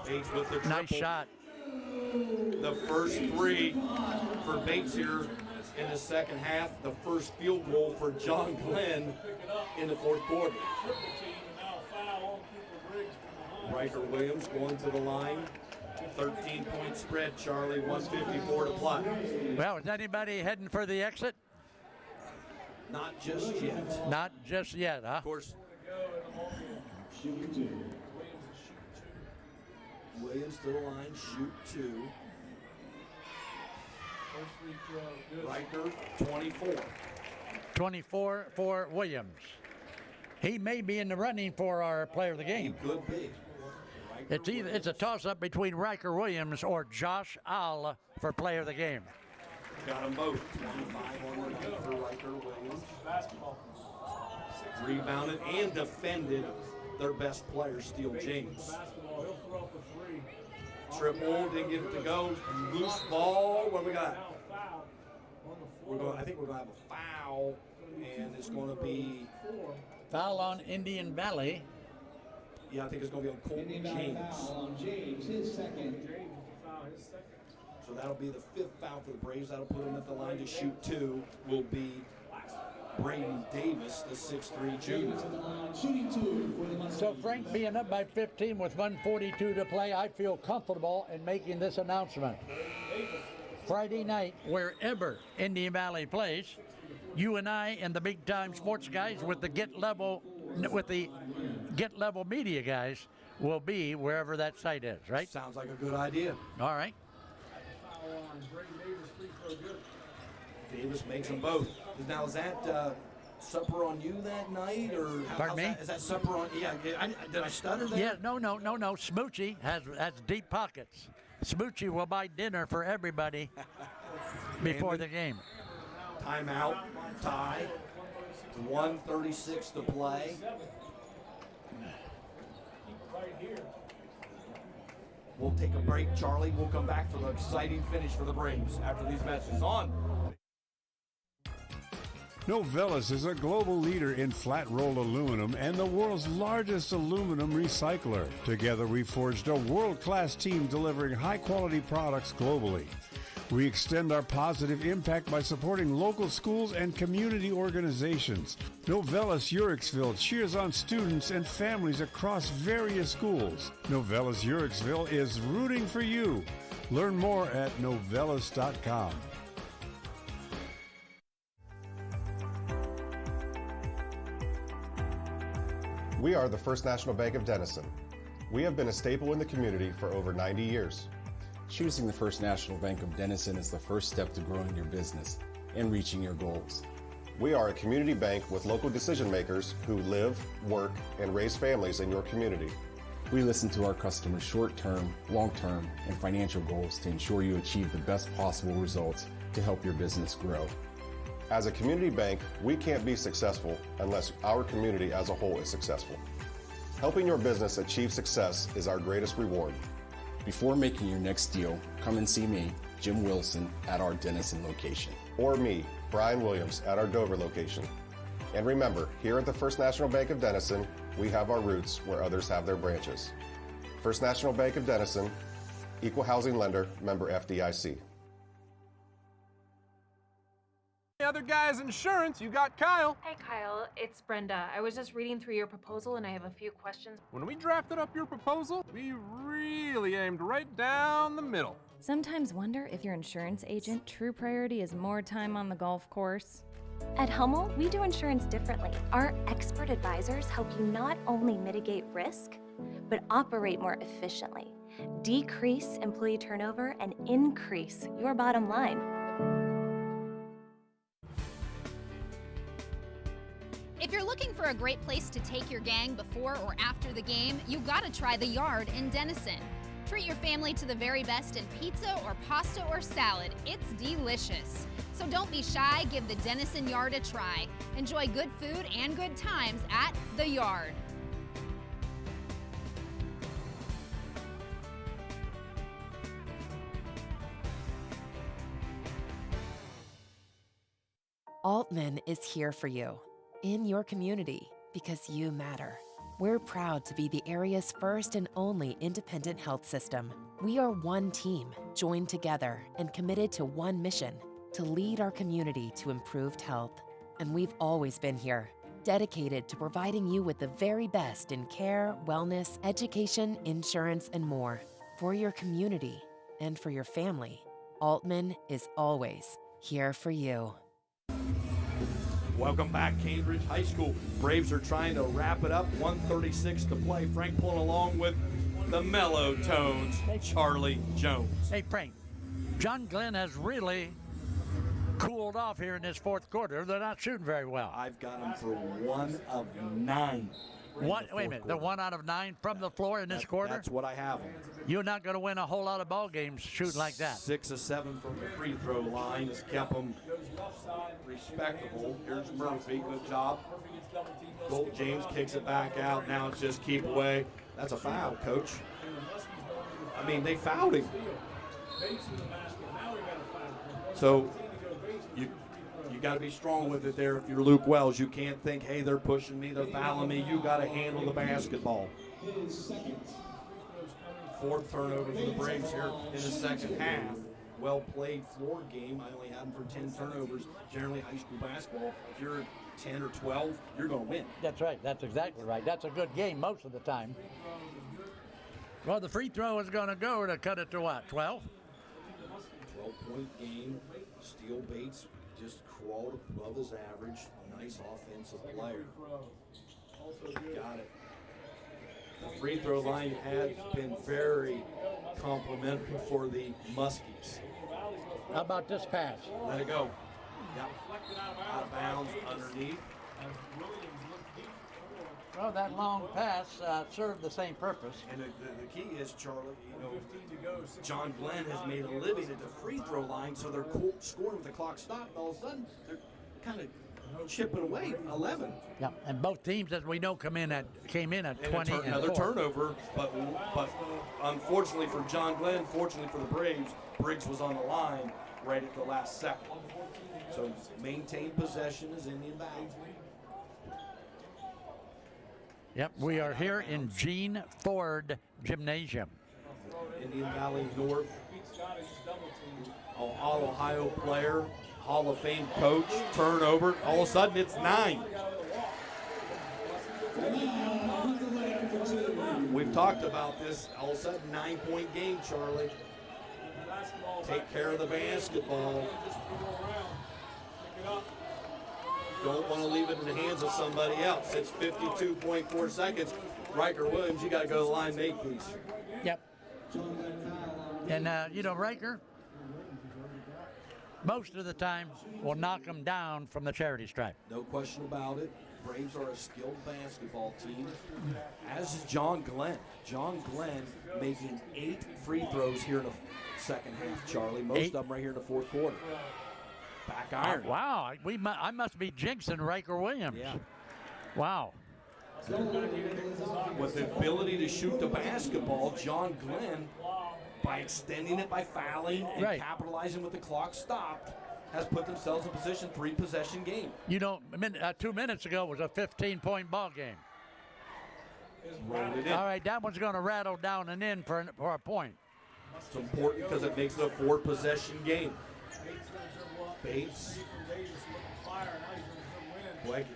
Bates with the triple. Nice shot. The first three for Bates here in the second half. The first field goal for John Glenn in the fourth quarter. Riker Williams going to the line. 13-point spread, Charlie. 1:54 to play. Well, is anybody heading for the exit? Not just yet. Not just yet, huh? Of course. Williams to the line, shoot 2. Riker, 24. 24 for Williams. He may be in the running for our player of the game. He could be. It's a toss-up between Riker Williams or Josh Al for player of the game. Got them both. 25 on the night for Riker Williams. Rebounded and defended their best player, Steele James. Triple, didn't get it to go. Loose ball. What we got? I think we're going to have a foul, and it's going to be foul on Indian Valley. Yeah, I think it's going to be on Colton James. On James, his second. So that'll be the 5th foul for the Braves. That'll put them at the line to shoot 2. Will be Braden Davis, the 6'3" junior. So Frank, being up by 15 with 1:42 to play, I feel comfortable in making this announcement. Friday night, wherever Indian Valley plays, you and I and the big time sports guys with the Get Level media guys will be wherever that site is, right? Sounds like a good idea. All right. Davis makes them both. Now, is that supper on you that night, or Pardon me? Is that supper on? Yeah, did I stutter there? Yeah, no. Smoochie has deep pockets. Smoochie will buy dinner for everybody before the game. Timeout, tie. 1:36 to play. We'll take a break, Charlie. We'll come back for the exciting finish for the Braves after these messages. On. Novellus is a global leader in flat-rolled aluminum and the world's largest aluminum recycler. Together, we forged a world-class team delivering high-quality products globally. We extend our positive impact by supporting local schools and community organizations. Novellus Uricksville cheers on students and families across various schools. Novellus Uricksville is rooting for you. Learn more at novellus.com. We are the First National Bank of Denison. We have been a staple in the community for over 90 years. Choosing the First National Bank of Denison is the first step to growing your business and reaching your goals. We are a community bank with local decision makers who live, work, and raise families in your community. We listen to our customers' short-term, long-term, and financial goals to ensure you achieve the best possible results to help your business grow. As a community bank, we can't be successful unless our community as a whole is successful. Helping your business achieve success is our greatest reward. Before making your next deal, come and see me, Jim Wilson, at our Denison location. Or me, Brian Williams, at our Dover location. And remember, here at the First National Bank of Denison, we have our roots where others have their branches. First National Bank of Denison, Equal Housing Lender, member FDIC. The other guy's insurance, you got Kyle. Hey Kyle, it's Brenda. I was just reading through your proposal and I have a few questions. When we drafted up your proposal, we really aimed right down the middle. Sometimes wonder if your insurance agent true priority is more time on the golf course. At Hummel, we do insurance differently. Our expert advisors help you not only mitigate risk, but operate more efficiently, decrease employee turnover, and increase your bottom line. If If you're looking for a great place to take your gang before or after the game, you gotta try the Yard in Denison. Treat your family to the very best in pizza or pasta or salad. It's delicious. So don't be shy, give the Denison Yard a try. Enjoy good food and good times at the Yard. Altman is here for you, in your community, because you matter. We're proud to be the area's first and only independent health system. We are one team, joined together and committed to one mission, to lead our community to improved health. And we've always been here, dedicated to providing you with the very best in care, wellness, education, insurance, and more. For your community and for your family, Altman is always here for you. Welcome back, Cambridge High School. Braves are trying to wrap it up. 1:36 to play. Frank pulling along with the mellow tones, Charlie Jones. Hey, Frank, John Glenn has really cooled off here in this fourth quarter. They're not shooting very well. I've got him for 1 of 9. Wait a minute, the 1 out of 9 from the floor in this quarter? That's what I have him. You're not going to win a whole lot of ball games shooting like that. 6 of 7 from the free throw line has kept him respectable. Here's Murphy, good job. Colt James kicks it back out. Now it's just keep away. That's a foul, Coach. I mean, they fouled him. So you got to be strong with it there. If you're Luke Wells, you can't think, hey, they're pushing me, they're fouling me. You got to handle the basketball. 4th turnover for the Braves here in the second half. Well played floor game. I only had them for 10 turnovers. Generally, high school basketball, if you're 10 or 12, you're going to win. That's right. That's exactly right. That's a good game most of the time. Well, the free throw is going to go to cut it to what, 12? 12-point game. Steele Bates just crawled above his average. Nice offensive player. Got it. The free throw line has been very complimentary for the Muskies. How about this pass? Let it go. Yep. Out of bounds underneath. Well, that long pass served the same purpose. And the key is, Charlie, John Glenn has made a living at the free throw line, so they're scoring with the clock stopped. All of a sudden, they're kind of chipping away 11. Yeah, and both teams, as we know, came in at 20 and another 4. turnover, but unfortunately for John Glenn, fortunately for the Braves, Briggs was on the line right at the last second. So maintain possession as Indian Valley. Yep, we are here in Gene Ford Gymnasium. Indian Valley North, All-Ohio player, Hall of Fame coach, turnover. All of a sudden, it's 9. We've talked about this. All of a sudden, 9-point game, Charlie. Take care of the basketball. Don't want to leave it in the hands of somebody else. It's 52.4 seconds. Riker Williams, you got to go to the line, make please. Yep. And, Riker, most of the time, will knock them down from the charity stripe. No question about it. Braves are a skilled basketball team, as is John Glenn. John Glenn making 8 free throws here in the second half, Charlie. Most of them right here in the fourth quarter. Back iron. Wow, I must be jinxing Riker Williams. Yeah. Wow. With the ability to shoot the basketball, John Glenn, by extending it by fouling and capitalizing with the clock stopped, has put themselves in position, 3-possession game. 2 minutes ago was a 15-point ball game. Rolled it in. All right, that one's going to rattle down and in for a point. It's important because it makes it a 4-possession game. Bates. Boy,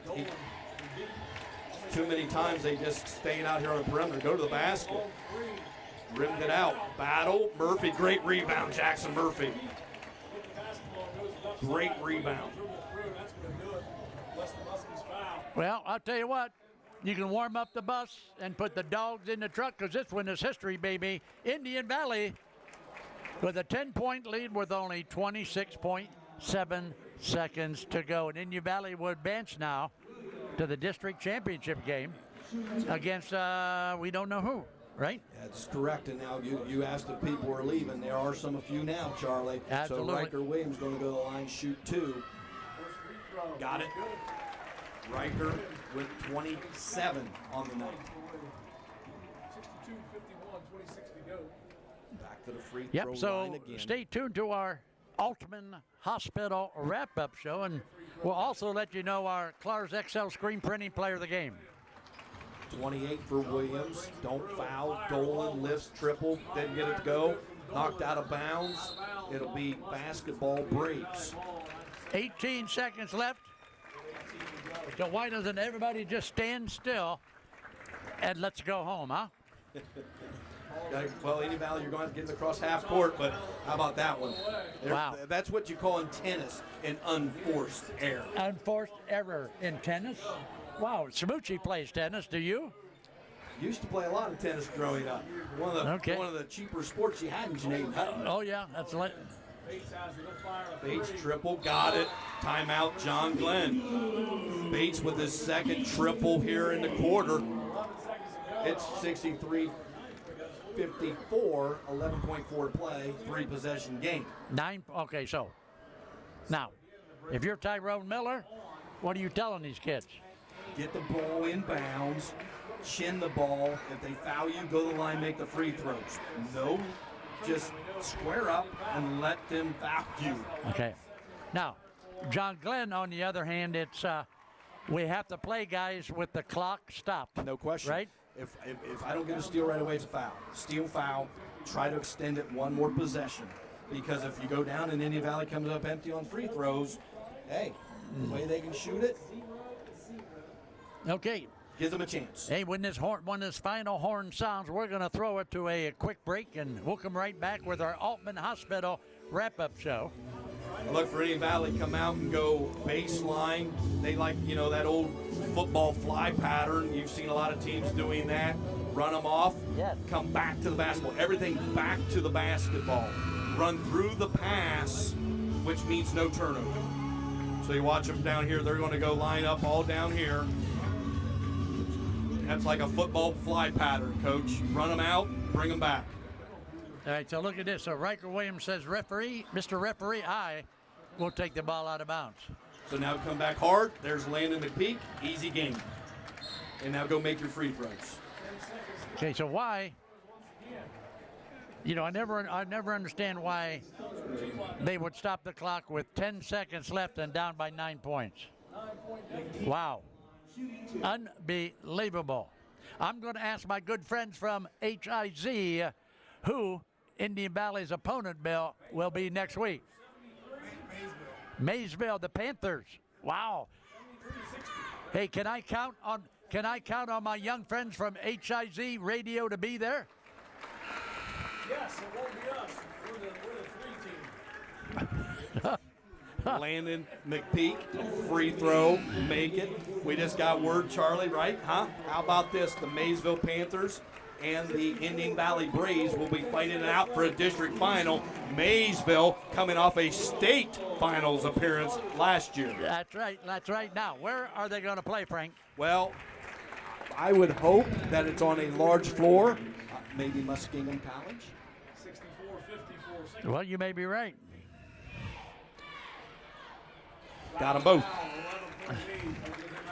too many times they just staying out here on the perimeter. Go to the basket. Rimmed it out. Battle. Murphy, great rebound. Jackson Murphy. Great rebound. Well, I'll tell you what. You can warm up the bus and put the dogs in the truck because this one is history, baby. Indian Valley with a 10-point lead with only 26.7 seconds to go. And Indian Valley will advance now to the district championship game against we don't know who, right? That's correct. And now you asked if people were leaving. There are some, a few now, Charlie. Absolutely. So Riker Williams going to go to the line, shoot 2. Got it. Riker with 27 on the night. 62-51, 26 to go. Back to the free throw Yep, line so again. stay tuned to our Altman Hospital wrap-up show, and we'll also let you know our Clar's XL screen printing player of the game. 28 for Williams. Don't foul. Dolan lifts triple. Didn't get it to go. Knocked out of bounds. It'll be basketball Braves. 18 seconds left. So why doesn't everybody just stand still and let's go home, huh? Well, Indian Valley, you're going to have to get it across half court, but how about that one? Wow. That's what you call in tennis an unforced error. Unforced error in tennis? Wow, Smoochie plays tennis, do you? Used to play a lot of tennis growing up. One of the cheaper sports you had in Janine Hutton. Oh, yeah, that's like. Bates triple, got it. Timeout, John Glenn. Bates with his second triple here in the quarter. It's 63-54, 11.4 to play, 3-possession game. Okay, so now, if you're Tyrone Miller, what are you telling these kids? Get the ball in bounds, chin the ball. If they foul you, go to the line, make the free throws. No, just square up and let them foul you. Okay. Now, John Glenn, on the other hand, it's we have to play guys with the clock stopped. No question. Right? If I don't get a steal right away, it's a foul. Steal, foul, try to extend it one more possession. Because if you go down and Indian Valley comes up empty on free throws, hey, the way they can shoot it, okay. Gives them a chance. Hey, when this final horn sounds, we're going to throw it to a quick break, and we'll come right back with our Altman Hospital wrap-up show. I look for Indian Valley come out and go baseline. They like, that old football fly pattern. You've seen a lot of teams doing that. Run them off, come back to the basketball. Everything back to the basketball. Run through the pass, which means no turnover. So you watch them down here. They're going to go line up all down here. That's like a football fly pattern, Coach. Run them out, bring them back. All right, so look at this. So Riker Williams says, referee, Mr. Referee, I will take the ball out of bounds. So now come back hard. There's Landon McPeak. Easy game. And now go make your free throws. Okay, so why? I never understand why they would stop the clock with 10 seconds left and down by 9 points. Wow. Unbelievable. I'm going to ask my good friends from HIZ who Indian Valley's opponent, Bill, will be next week. Maysville, the Panthers. Wow. Hey, can I count on my young friends from HIZ Radio to be there? Yes, it won't be us. We're the 3 team. Landon McPeak, free throw, make it. We just got word, Charlie, right? Huh? How about this? The Maysville Panthers and the Indian Valley Braves will be fighting it out for a district final. Maysville coming off a state finals appearance last year. That's right. Now, where are they going to play, Frank? Well, I would hope that it's on a large floor, maybe Muskingum College. 64-54. Well, you may be right. Got them both.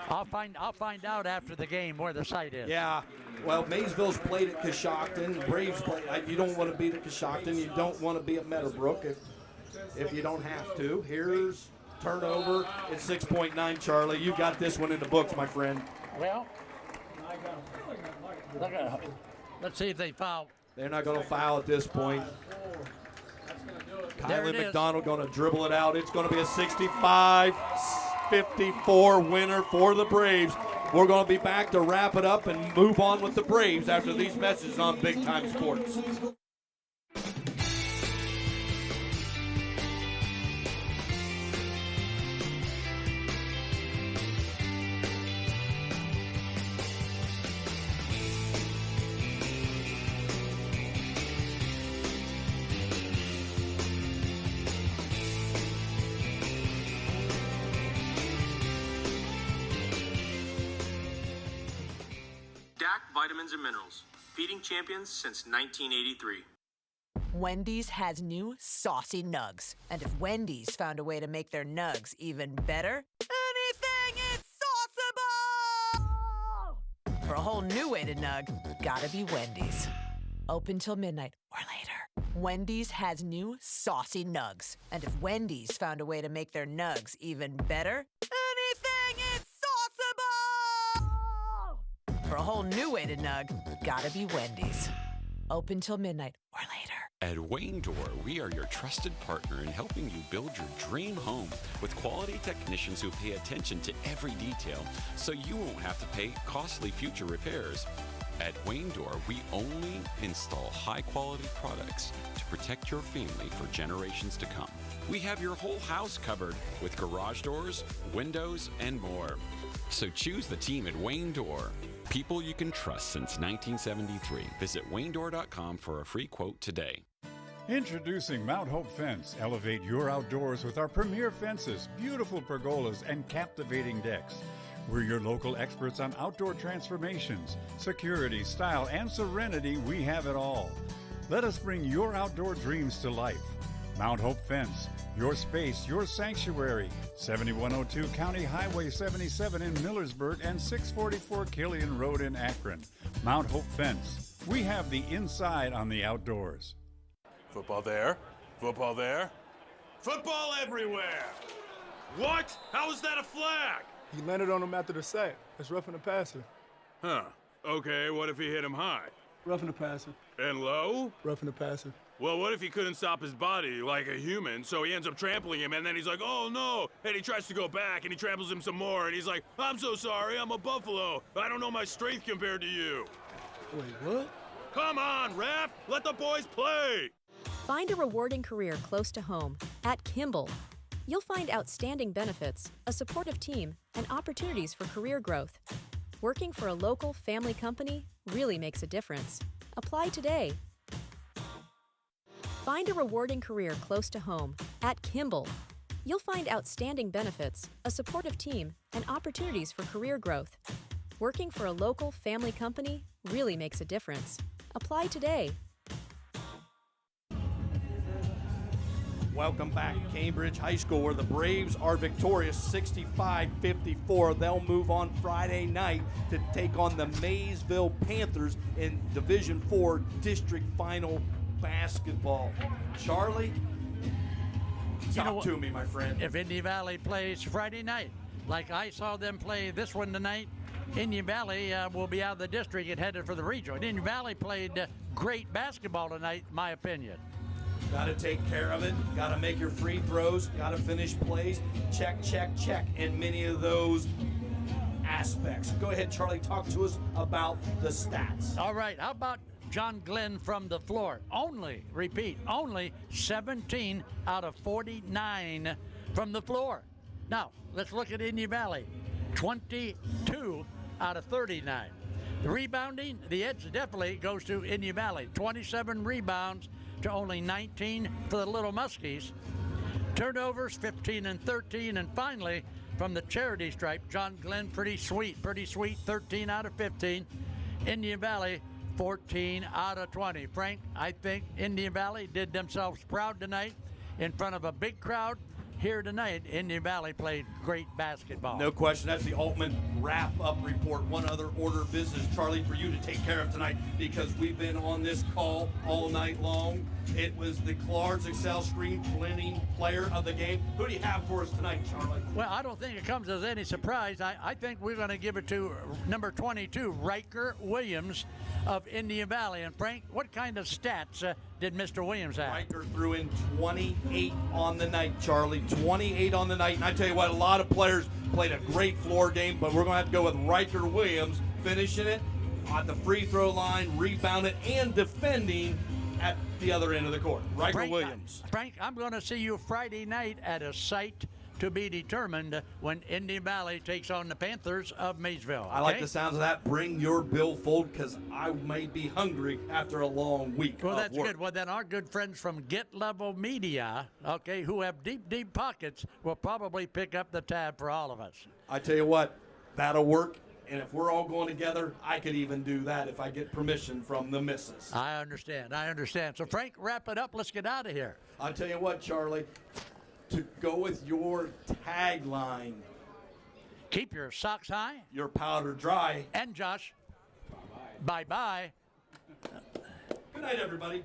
I'll find out after the game where the site is. Yeah. Well, Maysville's played at Coshocton. Braves play. You don't want to be at Coshocton. You don't want to be at Meadowbrook if you don't have to. Here's turnover. It's 6.9, Charlie. You got this one in the books, my friend. Well, let's see if they foul. They're not going to foul at this point. Kylan McDonald going to dribble it out. It's going to be a 65-54 winner for the Braves. We're going to be back to wrap it up and move on with the Braves after these messages on Big Time Sports. vitamins and minerals. Feeding champions since 1983. Wendy's has new saucy nugs. And if Wendy's found a way to make their nugs even better, anything is sauceable! For a whole new way to nug, gotta be Wendy's. Open till midnight or later. Wendy's has new saucy nugs. And if Wendy's found a way to make their nugs even better, anything is sauceable! For a whole new way to nug, gotta be Wendy's. Open till midnight or later. At Wayne Door, we are your trusted partner in helping you build your dream home with quality technicians who pay attention to every detail so you won't have to pay costly future repairs. At Wayne Door, we only install high-quality products to protect your family for generations to come. We have your whole house covered with garage doors, windows, and more. So choose the team at Wayne Door. People you can trust since 1973. Visit waynedoor.com for a free quote today. Introducing Mount Hope Fence. Elevate your outdoors with our premier fences, beautiful pergolas, and captivating decks. We're your local experts on outdoor transformations, security, style, and serenity. We have it all. Let us bring your outdoor dreams to life. Mount Hope Fence, your space, your sanctuary. 7102 County Highway 77 in Millersburg and 644 Killian Road in Akron. Mount Hope Fence. We have the inside on the outdoors. Football there. Football there. Football everywhere! What? How is that a flag? He landed on him after the sack. That's roughing the passer. Huh. Okay, what if he hit him high? Roughing the passer. And low? Roughing the passer. Well, what if he couldn't stop his body like a human, so he ends up trampling him, and then he's like, oh no, and he tries to go back, and he tramples him some more, and he's like, I'm so sorry, I'm a buffalo. I don't know my strength compared to you. Wait, what? Come on, ref! Let the boys play! Find a rewarding career close to home at Kimball. You'll find outstanding benefits, a supportive team, and opportunities for career growth. Working for a local family company really makes a difference. Apply today. Find a rewarding career close to home at Kimball. You'll find outstanding benefits, a supportive team, and opportunities for career growth. Working for a local family company really makes a difference. Apply today. Welcome back, Cambridge High School, where the Braves are victorious 65-54. They'll move on Friday night to take on the Maysville Panthers in Division IV District Final basketball. Charlie, talk to me, my friend. If Indy Valley plays Friday night, like I saw them play this one tonight, Indy Valley will be out of the district and headed for the regional. Indy Valley played great basketball tonight, in my opinion. Got to take care of it. Got to make your free throws. Got to finish plays. Check, check, check in many of those aspects. Go ahead, Charlie. Talk to us about the stats. All right. How about John Glenn from the floor? Only 17 out of 49 from the floor. Now, let's look at Indy Valley. 22 out of 39. The rebounding, the edge definitely goes to Indy Valley. 27 rebounds to only 19 for the Little Muskies. Turnovers, 15 and 13. And finally, from the charity stripe, John Glenn, pretty sweet, 13 out of 15. Indian Valley, 14 out of 20. Frank, I think Indian Valley did themselves proud tonight in front of a big crowd. Here tonight, Indian Valley played great basketball. No question. That's the Altman wrap-up report. One other order of business, Charlie, for you to take care of tonight, because we've been on this call all night long. It was the Clards Excel Screen winning player of the game. Who do you have for us tonight, Charlie? Well, I don't think it comes as any surprise. I think we're going to give it to number 22, Riker Williams of Indian Valley. And Frank, what kind of stats did Mr. Williams have? Riker threw in 28 on the night, Charlie. 28 on the night. And I tell you what, a lot of players played a great floor game, but we're going to have to go with Riker Williams finishing it on the free throw line, rebounding, and defending at the other end of the court. Riker Williams. Frank, I'm going to see you Friday night at a site to be determined when Indian Valley takes on the Panthers of Maysville. Okay? I like the sounds of that. Bring your billfold, because I may be hungry after a long week Well, of that's work. good. Well, then our good friends from Get Level Media, okay, who have deep, deep pockets, will probably pick up the tab for all of us. I tell you what, that'll work And if we're all going together, I could even do that if I get permission from the missus. I understand. So, Frank, wrap it up. Let's get out of here. I'll tell you what, Charlie, to go with your tagline. Keep your socks high. Your powder dry. And Josh, bye-bye. Good night, everybody.